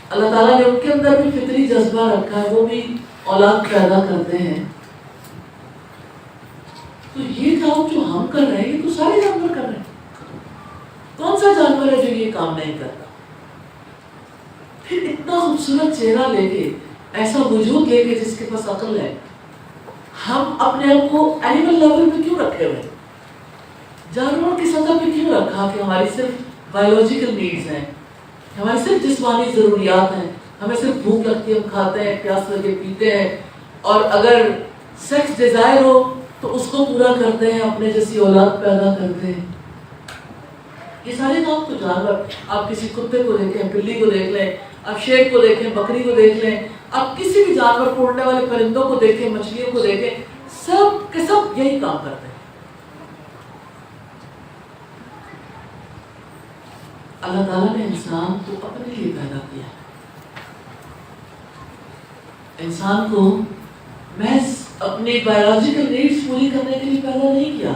اللہ تعالیٰ نے ان کے اندر بھی فطری جذبہ رکھا ہے، وہ بھی اولاد پیدا کرتے ہیں. تو یہ کام جو ہم کر رہے ہیں یہ تو سارے جانور کر رہے ہیں. کون سا جانور ہے جو یہ کام نہیں کرتا؟ پھر اتنا خوبصورت چہرہ لے کے، ایسا وجود لے کے جس کے پاس عقل ہے، ہم اپنے آپ کو اینیمل لیول پہ کیوں رکھے ہوئے؟ جانوروں کی سطح پہ کیوں رکھا کہ ہماری صرف بایولوجیکل نیڈز ہیں، ہماری صرف جسمانی ضروریات ہیں، ہمیں صرف بھوک لگتی ہے ہم کھاتے ہیں، پیاس لگے پیتے ہیں، اور اگر سیکس ڈیزائر ہو تو اس کو پورا کرتے ہیں، اپنے جیسی اولاد پیدا کرتے ہیں. یہ سارے کام تو جانور. آپ کسی کتے کو دیکھیں، بلی کو دیکھ لیں، آپ شیر کو دیکھیں، بکری کو دیکھ لیں، آپ کسی بھی جانور کو، اڑنے والے پرندوں کو دیکھیں، مچھلیوں کو دیکھیں، سب کے سب یہی کام کرتے ہیں. اللہ تعالیٰ نے انسان کو اپنے لیے پیدا کیا. انسان کو محض اپنی بایولوجیکل نیڈز پوری کرنے کے لیے پیدا نہیں کیا.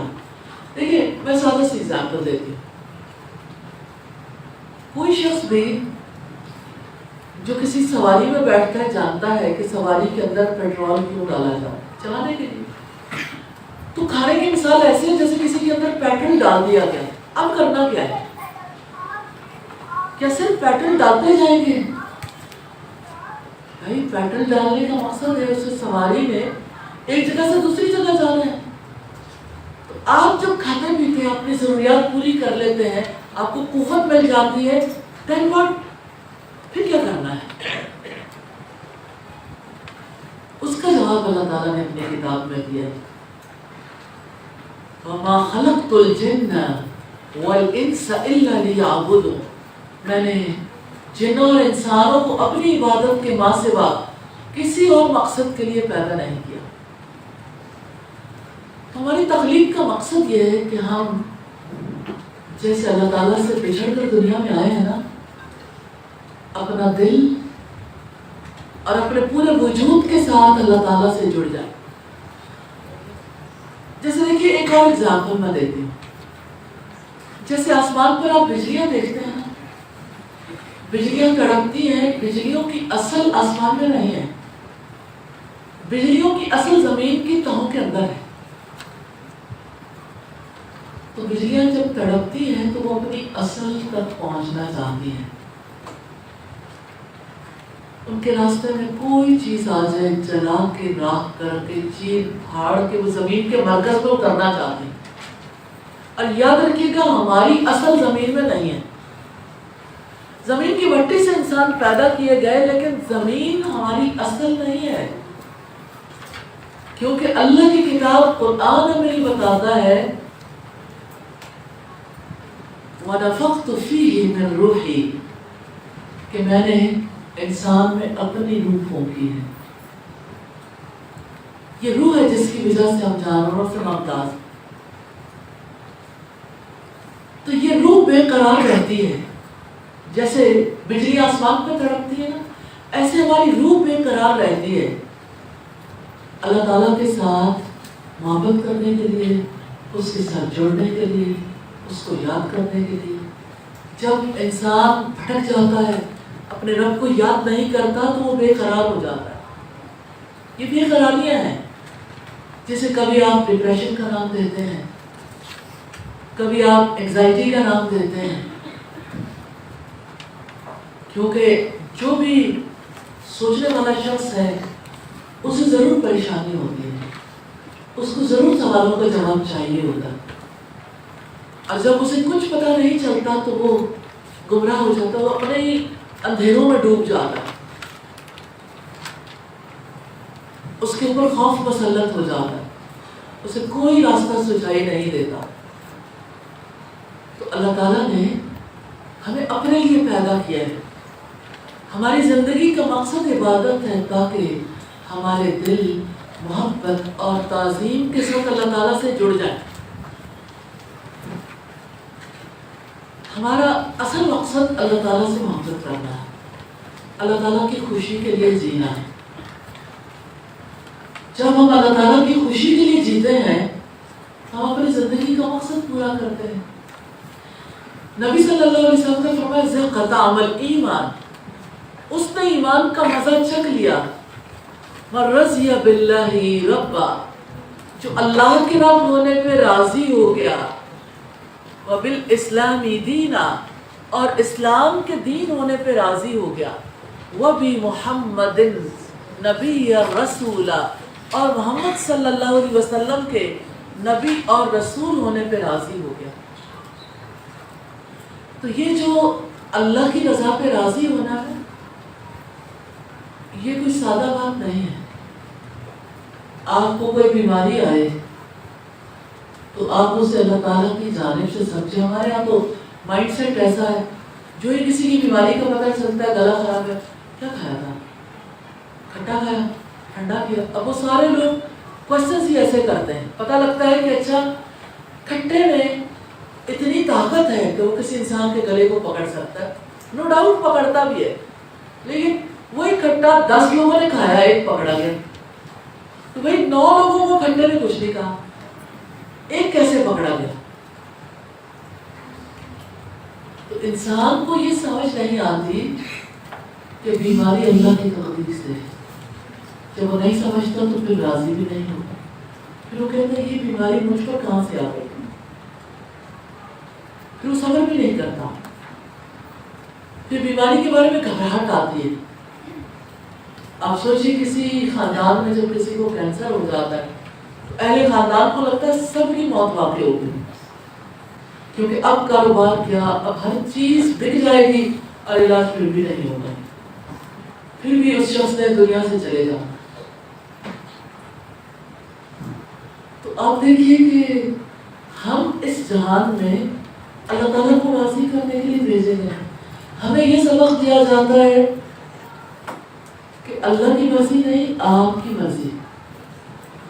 دیکھیے میں سادہ سی ایگزامپل دیتی ہوں. کوئی شخص بھی جو کسی سواری میں بیٹھتا ہے جانتا ہے کہ سواری کے اندر پیٹرول کیوں ڈالا جائے چلانے کے لیے. تو کھانے کی مثال ایسی ہے جیسے کسی کے اندر پیٹرول ڈال دیا گیا. اب کرنا کیا ہے؟ کیا صرف پیٹرول ڈالتے جائیں گے؟ بھائی پیٹرول ڈالنے کا مقصد ہے اسے سواری میں ایک جگہ سے دوسری جگہ جانا ہے. تو آپ جب کھاتے پیتے ہیں اپنی ضروریات پوری کر لیتے ہیں، آپ کو قوت مل جاتی ہے، then what؟ پھر کیا کرنا ہے؟ اس کا جواب اللہ تعالیٰ نے اپنی کتاب میں دیا ہے. وَمَا خَلَقْتُ الْجِنَّ وَالْإِنسَ إِلَّا لِيَعْبُدُونِ. میں نے جنوں اور انسانوں کو اپنی عبادت کے ماں سوا کسی اور مقصد کے لیے پیدا نہیں کیا. ہماری تخلیق کا مقصد یہ ہے کہ ہم جیسے اللہ تعالیٰ سے بچھڑ کر دنیا میں آئے ہیں نا، اپنا دل اور اپنے پورے وجود کے ساتھ اللہ تعالیٰ سے جڑ جائے. جیسے دیکھیے ایک اور ایگزامپل میں دیتی ہوں. جیسے آسمان پر آپ بجلیاں دیکھتے ہیں، بجلیاں کڑکتی ہیں، بجلیوں کی اصل آسمان میں نہیں ہے، بجلیوں کی اصل زمین کی تہوں کے اندر ہے. تو بجلیاں جب تڑپتی ہیں تو وہ اپنی اصل تک پہنچنا چاہتی ہیں. ان کے راستے میں کوئی چیز آ جائے جلا کے، راکھ کر کے، چیر پھاڑ کے وہ زمین کے مرکز کو کرنا چاہتی ہیں. اور یاد رکھیے گا ہماری اصل زمین میں نہیں ہے. زمین کی مٹی سے انسان پیدا کیے گئے، لیکن زمین ہماری اصل نہیں ہے، کیونکہ اللہ کی کتاب قرآن ہمیں یہ بتاتا ہے وَنَفَخْتُ فِيهِ مِن رُوحِي کہ میں نے انسان میں اپنی روح پھونکی ہے. یہ روح ہے جس کی وجہ سے ہم جانوروں سے ممتاز ہیں. تو یہ روح بے قرار رہتی ہے، جیسے بجلی آسمان پہ تڑپتی ہے نا، ایسے ہماری روح بے قرار رہتی ہے. اللہ تعالیٰ کے ساتھ محبت کرنے کے لیے، اس کے ساتھ جڑنے کے لیے، اس کو یاد کرنے کے لیے. جب انسان بھٹک جاتا ہے، اپنے رب کو یاد نہیں کرتا، تو وہ بے قرار ہو جاتا ہے. یہ بے قراریاں ہیں جسے کبھی آپ ڈپریشن کا نام دیتے ہیں، کبھی آپ انگزائٹی کا نام دیتے ہیں، کیونکہ جو بھی سوچنے والا شخص ہے اسے ضرور پریشانی ہوتی ہے، اس کو ضرور سوالوں کا جواب چاہیے ہوتا ہے، اور جب اسے کچھ پتہ نہیں چلتا تو وہ گمراہ ہو جاتا ہے، وہ اپنے ہی اندھیروں میں ڈوب جاتا ہے، اس کے اوپر خوف مسلط ہو جاتا ہے، اسے کوئی راستہ سجائی نہیں دیتا. تو اللہ تعالیٰ نے ہمیں اپنے لیے پیدا کیا ہے. ہماری زندگی کا مقصد عبادت ہے تاکہ ہمارے دل محبت اور تعظیم کے ساتھ اللہ تعالیٰ سے جڑ جائیں. ہمارا اصل مقصد اللہ تعالیٰ سے محبت کرنا ہے، اللہ تعالیٰ کی خوشی کے لیے جینا ہے. جب ہم اللہ تعالیٰ کی خوشی کے لیے جیتے ہیں ہم اپنی زندگی کا مقصد پورا کرتے ہیں. نبی صلی اللہ علیہ وسلم نے فرمایا ذاق طعم الایمان، اس نے ایمان کا مزہ چکھ لیا. من رضی باللہ ربا، جو اللہ کے رب ہونے پہ راضی ہو گیا، وبالاسلام دینا، اور اسلام کے دین ہونے پہ راضی ہو گیا، وبمحمد نبی رسول، اور محمد صلی اللہ علیہ وسلم کے نبی اور رسول ہونے پہ راضی ہو گیا. تو یہ جو اللہ کی رضا پہ راضی ہونا ہے یہ کوئی سادہ بات نہیں ہے. آپ کو کوئی بیماری آئے تو آپ اسے اللہ تعالیٰ کی جانب سے سمجھیں. ہمارے یہاں تو مائنڈ سیٹ ایسا ہے، جو ہی کسی کی بیماری کا پتہ چلتا ہے گلا خراب ہے، کیا کھایا تھا؟ کھٹا کھایا، ٹھنڈا کیا. اب وہ سارے لوگ کوشچنس ہی ایسے کرتے ہیں. پتہ لگتا ہے کہ اچھا کھٹے میں اتنی طاقت ہے کہ وہ کسی انسان کے گلے کو پکڑ سکتا ہے. نو ڈاؤٹ پکڑتا بھی ہے، لیکن وہی کھٹا 10 لوگوں نے کھایا، ایک پکڑا گیا. تو بھائی 9 لوگوں کو کھٹے نے کچھ نہیں کہا، ایک کیسے پکڑا گیا؟ تو انسان کو یہ سمجھ نہیں آتی کہ بیماری اللہ کی تقدیر سے ہے. جب وہ نہیں سمجھتا تو پھر راضی بھی نہیں ہوتا. پھر وہ کہتا ہے یہ بیماری مجھ پر کہاں سے آ گئی، پھر وہ صبر بھی نہیں کرتا. پھر بیماری کے بارے میں گھبراہٹ آتی ہے. آپ سوچیے کسی خاندان میں جب کسی کو کینسر ہو جاتا ہے تو اہل خاندان کو لگتا ہے سب کی موت واقع ہو گئی، کیونکہ اب کاروبار کیا، اب ہر چیز بک جائے گی اور علاج پھر بھی نہیں ہوگا، پھر بھی اس شخص نے دنیا سے چلے جانا. تو آپ دیکھیے کہ ہم اس جہان میں اللہ تعالیٰ کو راضی کرنے کے لیے بھیجے گئے. ہمیں یہ سبق دیا جاتا ہے کہ اللہ کی مرضی نہیں، آپ کی مرضی،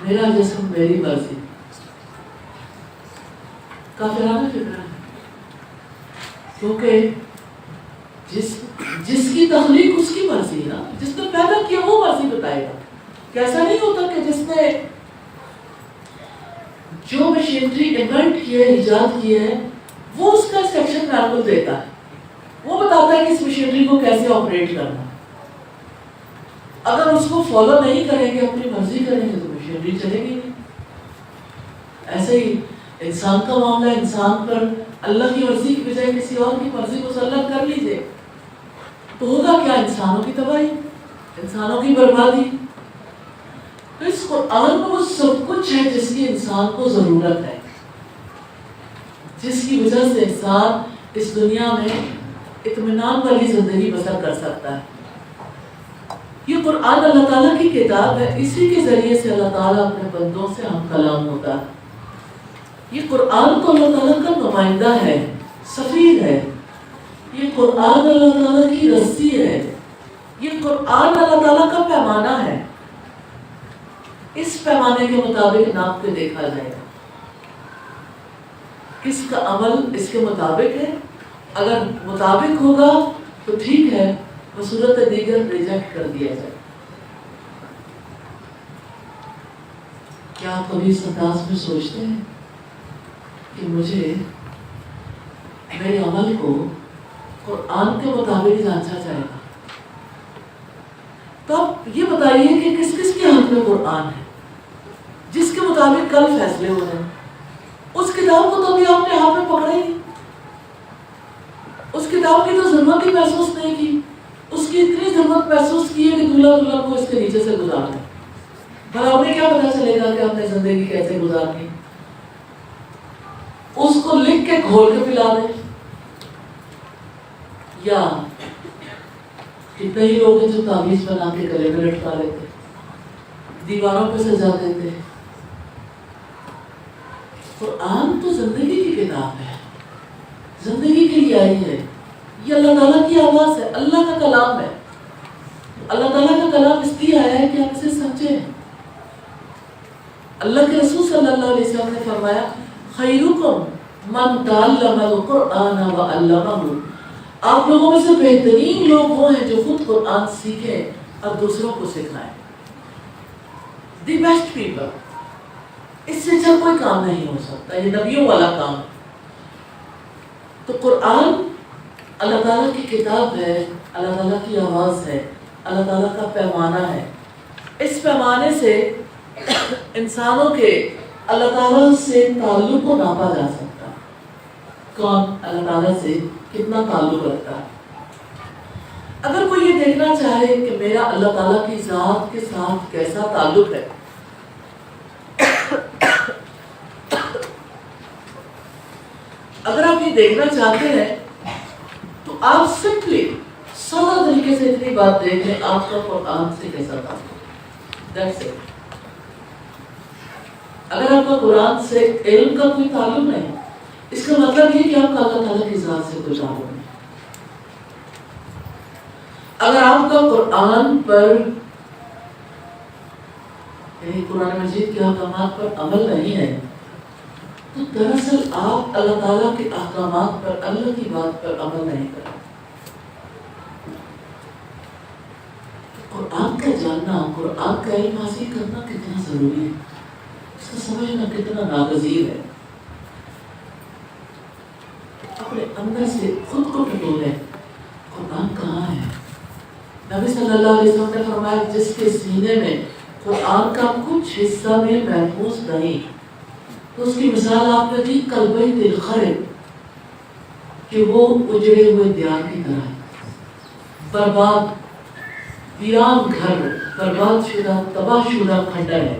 میرا جسم میری مرضی. کافرانہ فکر ہے، کیونکہ جس کی تخلیق اس کی مرضی ہے نا، جس نے پیدا کیا وہ مرضی بتائے گا. کیسا نہیں ہوتا کہ جس نے جو مشینری انوینٹ کی ہے، ایجاد کی ہے، وہ اس کا انسٹرکشن مینول دیتا ہے، وہ بتاتا ہے کہ اس مشینری کو کیسے آپریٹ کرنا. اگر اس کو فالو نہیں کریں گے، اپنی مرضی کریں گے تو مشینری چلے گی نہیں. ایسے ہی انسان کا معاملہ، انسان پر اللہ کی مرضی کی بجائے کسی اور کی مرضی مسلط کر لیجیے تو ہوگا کیا؟ انسانوں کی تباہی، انسانوں کی بربادی. تو اس قرآن میں وہ سب کچھ ہے جس کی انسان کو ضرورت ہے، جس کی وجہ سے انسان اس دنیا میں اطمینان والی زندگی بسر کر سکتا ہے۔ یہ قرآن اللہ تعالیٰ کی کتاب ہے، اسی کے ذریعے سے اللہ تعالیٰ اپنے بندوں سے ہم کلام ہوتا ہے۔ یہ قرآن تو اللہ تعالیٰ کا نمائندہ ہے، سفیر ہے۔ یہ قرآن اللہ تعالیٰ کی رسی ہے، یہ قرآن اللہ تعالیٰ کا پیمانہ ہے۔ اس پیمانے کے مطابق ناپ کے دیکھا جائے گا کس کا عمل اس کے مطابق ہے۔ اگر مطابق ہوگا تو ٹھیک ہے، بصورت دیگر ریجیکٹ کر دیا جائے۔ کیا آپ کبھی اس انداز میں سوچتے ہیں کہ مجھے میرے عمل کو قرآن کے مطابق جانچا جائے گا؟ تو آپ یہ بتائیے کہ کس کس کے ہاتھ میں قرآن ہے جس کے مطابق کل فیصلے ہو رہے ہیں؟ اس کتاب کو تو ابھی آپ نے ہاتھ میں پکڑا ہی نہیں، اس کتاب کی تو ضرورت ہی محسوس نہیں کی، اس کی اتنی ضرورت محسوس کی ہے کہ دلہا دلہن کو اس کے نیچے سے گزار دیں۔ بھلا انہیں کیا پتا چلے گا کہ آپ نے زندگی کیسے گزارنی؟ اس کو لکھ کے کھول کے پلا دیں۔ یا کتنے ہی لوگ ہیں جو تعویذ بنا کے گلے میں لٹکا لیتے، دیواروں پہ سجا دیتے۔ قرآن تو زندگی کی کتاب ہے، زندگی کے لیے آئی ہے، یہ اللہ تعالیٰ کی آواز ہے، اللہ کا کلام ہے۔ اللہ تعالیٰ کا کلام اس لیے آیا ہے کہ ہم اسے سمجھیں۔ اللہ کے رسول صلی اللہ علیہ وسلم نے فرمایا خیرکم من تعلم القرآن وعلمہ، آپ لوگوں میں سے بہترین لوگ وہ ہیں جو خود قرآن سیکھیں اور دوسروں کو سکھائیں۔ دی بیسٹ پیپل، اس سے اچھا کوئی کام نہیں ہو سکتا، یہ نبیوں والا کام۔ تو قرآن اللہ تعالیٰ کی کتاب ہے، اللہ تعالیٰ کی آواز ہے، اللہ تعالیٰ کا پیمانہ ہے۔ اس پیمانے سے انسانوں کے اللہ تعالیٰ سے تعلق کو ناپا جا سکتا ہے۔ کون اللہ تعالیٰ سے کتنا تعلق رکھتا ہے؟ اگر کوئی یہ دیکھنا چاہے کہ میرا اللہ تعالیٰ کی ذات کے ساتھ کیسا تعلق ہے، اگر آپ یہ دیکھنا چاہتے ہیں تو آپ سمپلی سادہ طریقے سے اتنی بات دیکھ لیں، آپ کا قرآن سے کیسا تعلق ہے۔ That's it۔ اگر آپ کا قرآن سے علم کا کوئی تعلق نہیں، اس کا مطلب یہ کہ آپ کا اللہ تعالیٰ کی ذات سے کوئی تعلق نہیں۔ اگر آپ کا قرآن پر یعنی قرآن مجید کے احکامات پر عمل نہیں ہے تو دراصل آپ اللہ تعالیٰ کے احکامات پر، اللہ کی بات پر عمل نہیں کریں۔ قرآن کا جاننا، قرآن کا علم حاصل کرنا کتنا ضروری ہے، اس کا سمجھنا کتنا ناگزیر ہے۔ اپنے اندر سے خود کو ٹٹولیں، قرآن کہاں ہے؟ نبی صلی اللہ علیہ وسلم نے فرمایا جس کے سینے میں قرآن کا کچھ حصہ بھی محفوظ نہیں تو اس کی مثال آپ نے دی قلبی دل خرب، کہ وہ اجڑے ہوئے دیار کی طرح ہے، برباد ویران گھر، برباد شدہ تباہ شدہ کھنڈر ہے،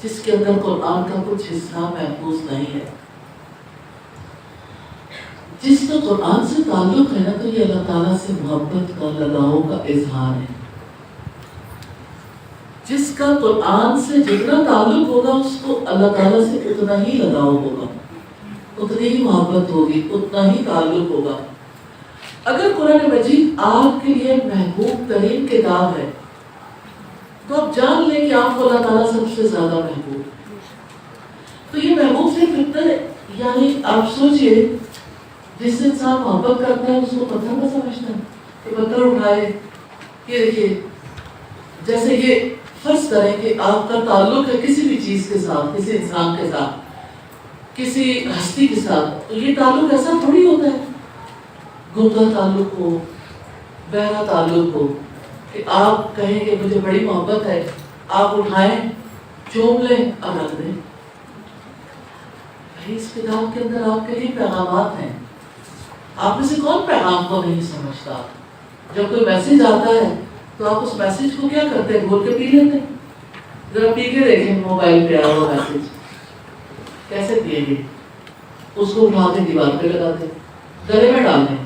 جس کے اندر قرآن کا کچھ حصہ محفوظ نہیں ہے۔ جس کا قرآن سے تعلق ہے نا تو یہ اللہ تعالیٰ سے محبت کا، لگاؤ کا اظہار ہے۔ جس کا قرآن سے جتنا تعلق ہوگا اس کو اللہ تعالیٰ سے اتنا ہی لگاؤ ہوگا، اتنی ہی محبت ہوگی، اتنا ہی تعلق ہوگا۔ اگر قرآن مجید آپ کے لیے محبوب ترین کتاب ہے تو آپ جان لیں کہ آپ کو اللہ تعالیٰ سب سے زیادہ محبوب ہے۔ تو یہ محبوب صرف اتنا ہے، یعنی آپ سوچئے جس سے انسان محبت کرتا ہے اس کو پتھر کا سمجھتا ہے کہ پتھر اٹھائے۔ یہ دیکھیے جیسے یہ فرض کریں کہ آپ کا تعلق ہے کسی بھی چیز کے ساتھ، کسی انسان کے ساتھ، کسی ہستی کے ساتھ، تو یہ تعلق ایسا تھوڑی ہوتا ہے گنگا تعلق ہو، بہرا تعلق ہو کہ آپ کہیں کہ مجھے بڑی محبت ہے، آپ اٹھائیں، چوم لیں اور رکھ دیں۔ اس کتاب کے اندر آپ کے لیے پیغامات ہیں، آپ میں سے کون پیغام کو نہیں سمجھتا؟ جب کوئی میسج آتا ہے تو آپ اس میسج کو کیا کرتے ہیں؟ گھول کے پی لیتے ہیں؟ ذرا پی کے دیکھیں موبائل پہ آیا ہوا میسج کیسے پیے گے؟ اس کو اٹھا کے دیوار پہ لگاتے، گلے میں ڈال دیں.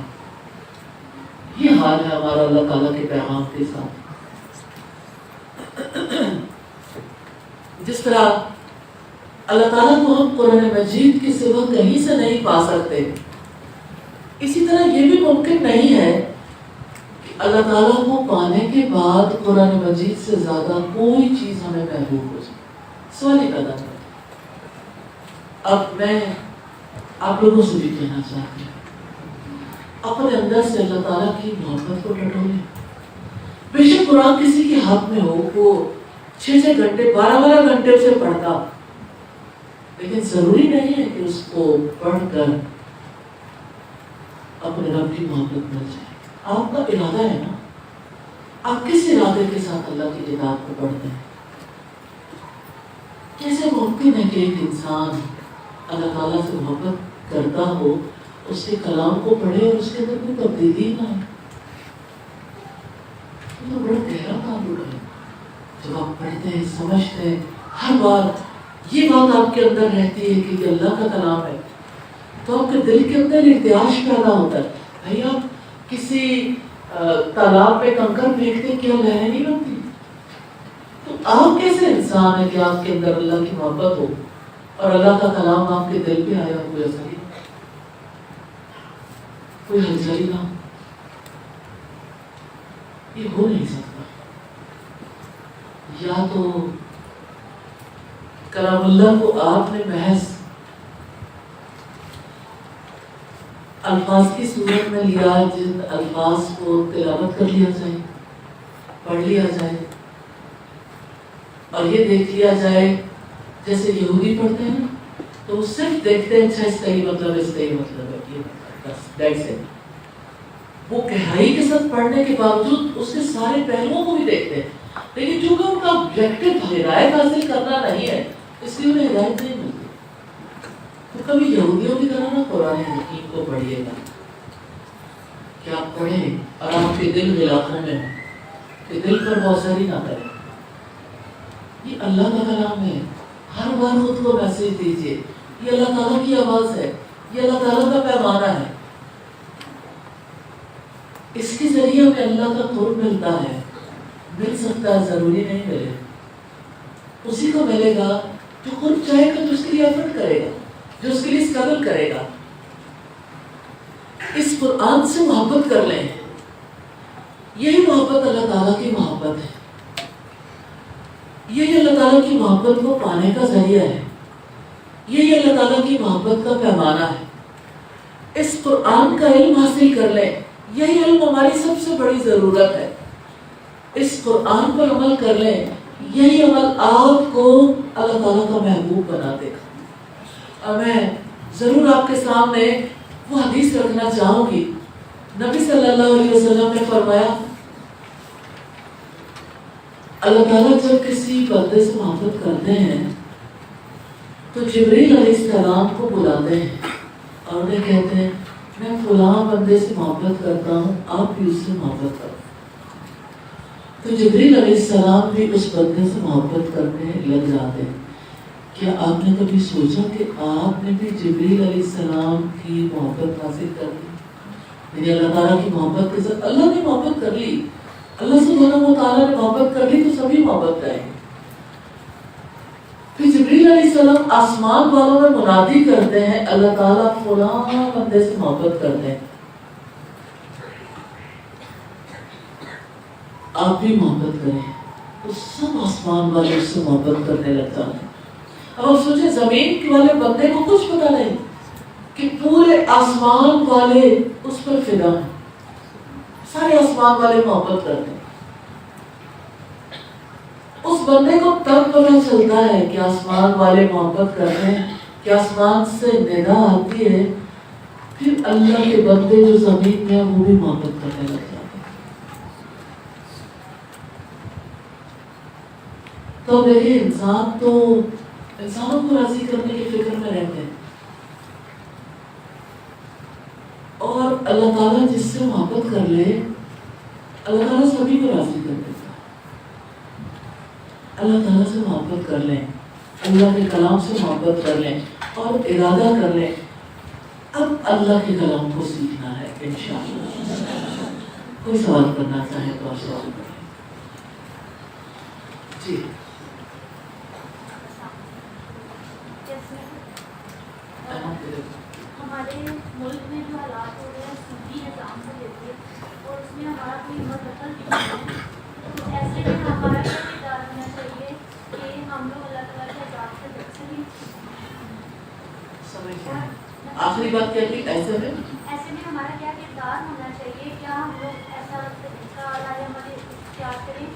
یہ حال ہے ہمارا اللہ تعالیٰ کے پیغام کے ساتھ. جس طرح اللہ تعالیٰ کو ہم قرآن مجید کے سوا کہیں سے نہیں پا سکتے، اسی طرح یہ بھی ممکن نہیں ہے کہ اللہ تعالیٰ کو پانے کے بعد قرآن مجید سے زیادہ کوئی چیز ہمیں محبوب ہو جائے. سوال ہی پیدا کرتا. اب میں آپ لوگوں سے بھی کہنا چاہتی ہوں، اپنے اندر سے اللہ تعالیٰ کی محبت کو ٹٹولیں. بے شک قرآن کسی کے ہاتھ میں ہو، وہ 6 گھنٹے 12 گھنٹے اسے پڑھتا، لیکن ضروری نہیں ہے کہ اس کو پڑھ کر اپنے رب کی محبت مل جائے. آپ کا ارادہ ہے نا، آپ کس ارادے کے ساتھ اللہ کی کتاب کو پڑھتے ہیں؟ کیسے ممکن ہے کہ ایک انسان اللہ تعالیٰ سے محبت کرتا ہو، اس کے کلام کو پڑھے اور اس کے اندر کوئی تبدیلی نہ آئے؟ یہ تو بڑا گہرا تعلق ہے. جب آپ پڑھتے ہیں، سمجھتے ہیں، ہر بار یہ بات آپ کے اندر رہتی ہے کہ یہ اللہ کا کلام ہے، تو آپ کے دل کے اندر ارتعاش پیدا ہوتا ہے. بھائی آپ کسی تالاب پہ کنکر پھینکتے، کیا لہریں نہیں بنتی؟ تو آپ کیسے انسان ہے کہ آپ کے اندر اللہ کی محبت ہو اور اللہ کا کلام آپ کے دل پہ آیا کوئی اثر ہی کوئی ہلچل نہ؟ یہ ہو نہیں سکتا. یا تو کلام اللہ کو آپ نے محض الفاظ کی صورت میں لیا، جن الفاظ کو تلاوت کر لیا جائے، پڑھ لیا جائے اور یہ دیکھ لیا جائے جیسے یہودی پڑھتے ہیں نا، تو وہ صرف دیکھتے ہیں اچھا اس کا یہ مطلب ہے، اس کا یہ مطلب ہے، یہ بس دیٹس اٹ. وہ گہرائی کے ساتھ پڑھنے کے باوجود اس کے سارے پہلوؤں کو بھی دیکھتے ہیں، لیکن چونکہ ان کا آبجیکٹو ہدایت حاصل کرنا نہیں ہے، اس لیے انہیں ہدایت نہیں ملتی. تو کبھی یہودیوں کی طرح نہ قرآن حکیم کو پڑھیے گا کہ آپ پڑھیں اور آپ کے دل غلافوں میں ہوں کہ دل پر بہت ساری نہ کریں. یہ اللہ کا کلام ہے. ہر بار خود کو میسج دیجیے، یہ اللہ تعالیٰ کی آواز ہے، یہ اللہ تعالیٰ کا پیمانہ ہے. اس کے ذریعے ہمیں اللہ کا قرب ملتا ہے. مل سکتا ہے، ضروری نہیں ملے. اسی کو ملے گا جو خود چاہے گا، جو اس کے لیے ایفرٹ کرے گا، جو اس کے لیے اسٹرگل کرے گا. اس قرآن سے محبت کر لیں. یہی محبت اللہ تعالیٰ کی محبت ہے. یہی اللہ تعالیٰ کی محبت کو پانے کا ذریعہ ہے. یہی اللہ تعالیٰ کی محبت کا پیمانہ ہے. اس قرآن کا علم حاصل کر لیں. یہی علم ہماری سب سے بڑی ضرورت ہے. اس قرآن پر عمل کر لیں. یہی عمل آپ کو اللہ تعالیٰ کا محبوب بنا دے گا. اور میں ضرور آپ کے سامنے وہ حدیث رکھنا چاہوں گی. نبی صلی اللہ علیہ وسلم نے فرمایا، اللہ تعالیٰ جب کسی بندے سے محبت کرتے ہیں تو جبریل علیہ السلام کو بلاتے ہیں اور انہیں کہتے ہیں میں فلاں بندے سے محبت کرتا ہوں، آپ بھی اس سے محبت کرو. تو جبریل علیہ السلام بھی اس بندے سے محبت کرنے لگ جاتے ہیں. کیا آپ نے کبھی سوچا کہ آپ نے بھی جبریل علیہ السلام کی محبت حاصل کر لی؟ یعنی اللہ تعالیٰ کی محبت کے ساتھ اللہ نے محبت کر لی، اللہ سبحانہ و تعالیٰ نے محبت کر لی، تو سبھی محبت کریں گے. پھر جبریل علیہ السلام آسمان والوں میں منادی کرتے ہیں، اللہ تعالیٰ فلاں بندے سے محبت کرتے ہیں، آپ بھی محبت کریں. تو سب آسمان والے اس سے محبت کرنے لگ جاتے ہیں. اب آپ سوچیں زمین والے بندے کو کچھ پتا نہیں کہ پورے آسمان والے اس پر فدا ہیں، سارے آسمان والے محبت کرتے ہیں. اس بندے کو تب پتا چلتا ہے کہ آسمان والے محبت کرتے ہیں، کہ آسمان سے ندا آتی ہے، پھر اللہ کے بندے جو زمین میں ہیں وہ بھی محبت کرنے لگ جاتے ہیں. تو دیکھیں انسان تو انسانوں کو راضی کرنے کی فکر میں رہتے ہیں، اور اللہ تعالیٰ جس سے محبت کر لے اللہ تعالیٰ سبھی کو راضی کر دیتا ہے. اللہ تعالیٰ سے محبت کر لیں، اللہ کے کلام سے محبت کر لیں اور ارادہ کر لیں اب اللہ کے کلام کو سیکھنا ہے انشاءاللہ. کوئی سوال کرنا چاہے تو آپ سوال کریں. جی ہمارے ملک میں جو حالات ہو رہے ہیں سودی نظام سے لیتے اور اس میں ہمارا کوئی مدخل نہیں ہے، تو ایسے میں ہمارا کیا کردار ہونا چاہیے کہ ہم لوگ اللہ تعالیٰ کے عذاب سے بچ سکیں؟ آخری بات کیا تھی؟ ایسے میں ہمارا کیا کردار ہونا چاہیے؟ کیا ہم لوگ ایسا طریقہ ہمارے اختیار کریں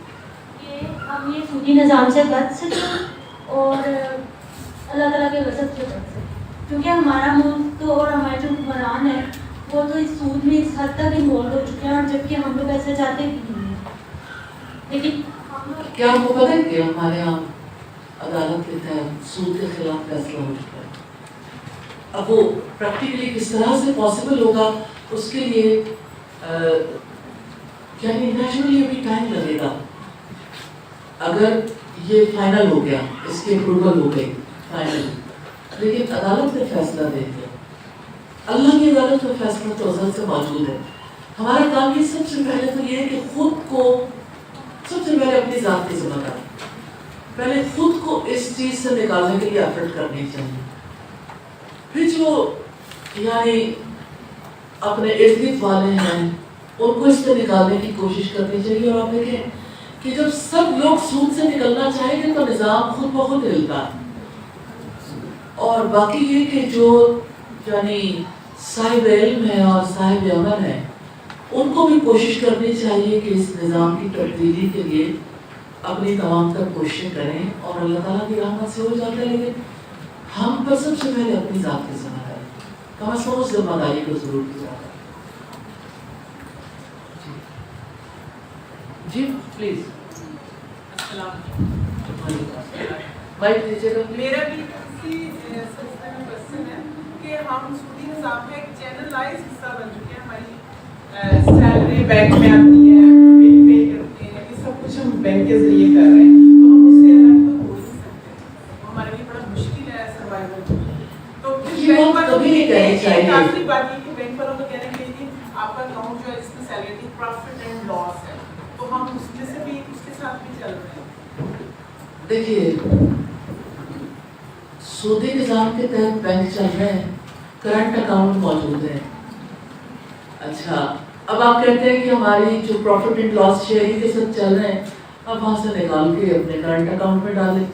کہ ہم یہ سودی نظام سے بچ سکیں اور اللہ تعالیٰ کے غضب سے بچ سکیں؟ کیونکہ ہمارا ملک تو اور ہمارے جو حکمران ہیں وہ تو اس سود میں اس حد تک انوالو ہو چکے ہیں، اور جبکہ ہم لوگ ایسا چاہتے بھی نہیں ہیں. لیکن ہم لوگ کیا آپ کو پتہ ہے کہ ہمارے یہاں عدالت کے تحت سود کے خلاف فیصلہ ہو چکا ہے. اب وہ پریکٹیکلی کس طرح سے پاسبل ہوگا اس کے لیے یعنی نیچرلی ابھی ٹائم لگے گا. اگر یہ فائنل ہو گیا، اس کی اپروول ہو گئی فائنل، لیکن عدالت نے فیصلہ دے دیا. اللہ کی عدالت کا فیصلہ تو ازل سے موجود ہے. ہمارا کام یہ سب سے پہلے تو یہ ہے کہ خود کو سب سے پہلے اپنی ذات کی ذمہ داری، پہلے خود کو اس چیز سے نکالنے کے لیے ایفرٹ کرنی چاہیے. پھر جو یعنی اپنے ارد گرد والے ہیں ان کو اس سے نکالنے کی کوشش کرنی چاہیے. اور آپ دیکھیں کہ جب سب لوگ سود سے نکلنا چاہیں گے تو نظام خود بخود ہلتا ہے. اور باقی یہ کہ جو یعنی صاحب علم ہے اور صاحب عمل ہے ان کو بھی کوشش کرنی چاہیے کہ اس نظام کی تبدیلی کے لیے اپنی تمام تر کوششیں کریں. اور اللہ تعالیٰ کی رحمت سے ہو جاتا ہے، لیکن ہم پر سب سے پہلے اپنی ذات کی ذمہ داری، کم از کم اس ذمہ داری کو ضرور پورا کریں. جی پلیز. مائک دیجیے گا. میرا بھی اسی سلسلے میں کوشچن ہے کہ ہم سودی نظام کا ایک جنرلائز حصہ بن چکے ہیں. ہماری سیلری بینک میں آتی ہے، بل پے کرتے ہیں، یہ سب کچھ ہم بینک کے ذریعے کر رہے ہیں، تو ہم اس سے الگ تو ہو نہیں سکتے. ہمارے لیے بڑا مشکل ہے سروائیول. تو بینک والوں کبھی نہیں کہنی چاہیے. آخری بات یہ کہ بینک والوں کو کہنا چاہیے کہ آپ کا اکاؤنٹ جو ہے جس میں سیلری پروفٹ اینڈ لاس ہے، تو ہم اس میں سے بھی اس کے ساتھ بھی چل رہے ہیں. دیکھیے سودی نظام کے تحت بینک چل رہے ہیں، کرنٹ اکاؤنٹ موجود ہے. اچھا اب آپ کہتے ہیں کہ ہماری جو پروفٹ اینڈ لاس شیئرنگ کے ساتھ چل رہے ہیں اب وہاں سے نکال کے اپنے کرنٹ اکاؤنٹ میں ڈالیں،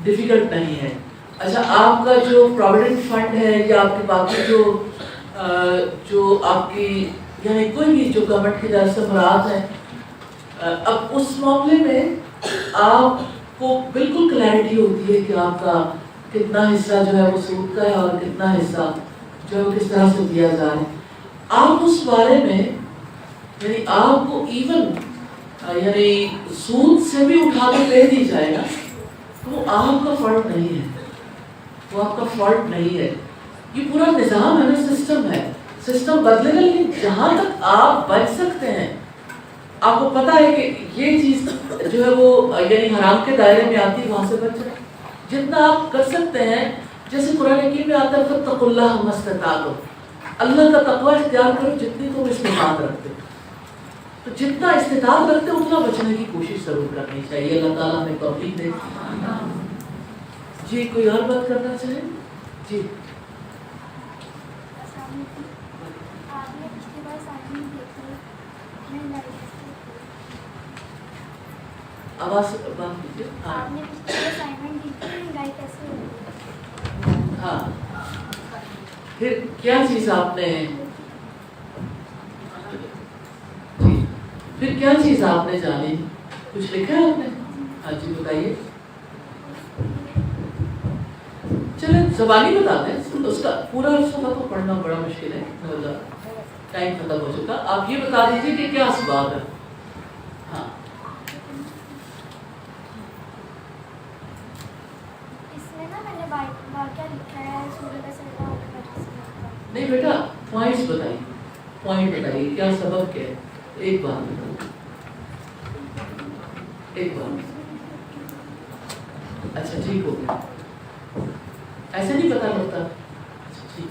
ڈیفیکلٹ نہیں ہے. اچھا آپ کا جو پروویڈنٹ فنڈ ہے یا آپ کے باقی جو آپ کی یعنی کوئی بھی جو گورنمنٹ کی طرف سے مراد ہیں، اب اس معاملے میں آپ کو بالکل کلیئرٹی ہوتی ہے کہ آپ کا کتنا حصہ جو ہے وہ سود کا ہے اور کتنا حصہ جو ہے وہ کس طرح سے دیا جا رہا ہے. آپ اس بارے میں یعنی آپ کو ایون یعنی سود سے بھی اٹھا کے دے دی جائے گا تو وہ آپ کا فالٹ نہیں ہے، وہ آپ کا فالٹ نہیں ہے. یہ پورا نظام ہے نا، سسٹم ہے، سسٹم بدلے گا. لیکن جہاں تک آپ بچ سکتے ہیں، آپ کو پتا ہے کہ یہ چیز جو ہے وہ یعنی حرام کے دائرے میں آتی ہے، وہاں سے بچ جائیں. جتنا آپ کر سکتے ہیں، جیسے قرآن حکیم میں آتا ہے فاتقوا اللہ ما استطعتم، اللہ کا تقوی اختیار کرو جتنی تم استطاعت رکھتے ہو. تو جتنا استطاعت رکھتے ہو اتنا بچنے کی کوشش ضرور کرنی چاہیے. اللہ تعالیٰ ہمیں توفیق دے. جی کوئی اور بات کرنا چاہے؟ جی آواز بات کیجیے. ہاں پھر کیا چیز آپ نے جی پھر کیا چیز آپ نے جانی، کچھ لکھا ہے آپ نے؟ ہاں جی بتائیے. چلیں زبانی بتا دیں، اس کا پورا صفحہ تو پڑھنا بڑا مشکل ہے، ٹائم ختم ہو چکا. آپ یہ بتا دیجیے کہ کیا اسباب ہے. ہاں نہیں بیٹا پوائنٹس بتائیے، پوائنٹ بتائیے کیا سبب کیا ہے. ایک بات بتائیے، ایک بات. اچھا ٹھیک ہو گیا، ایسے نہیں پتا لگتا. اچھا ٹھیک ہے.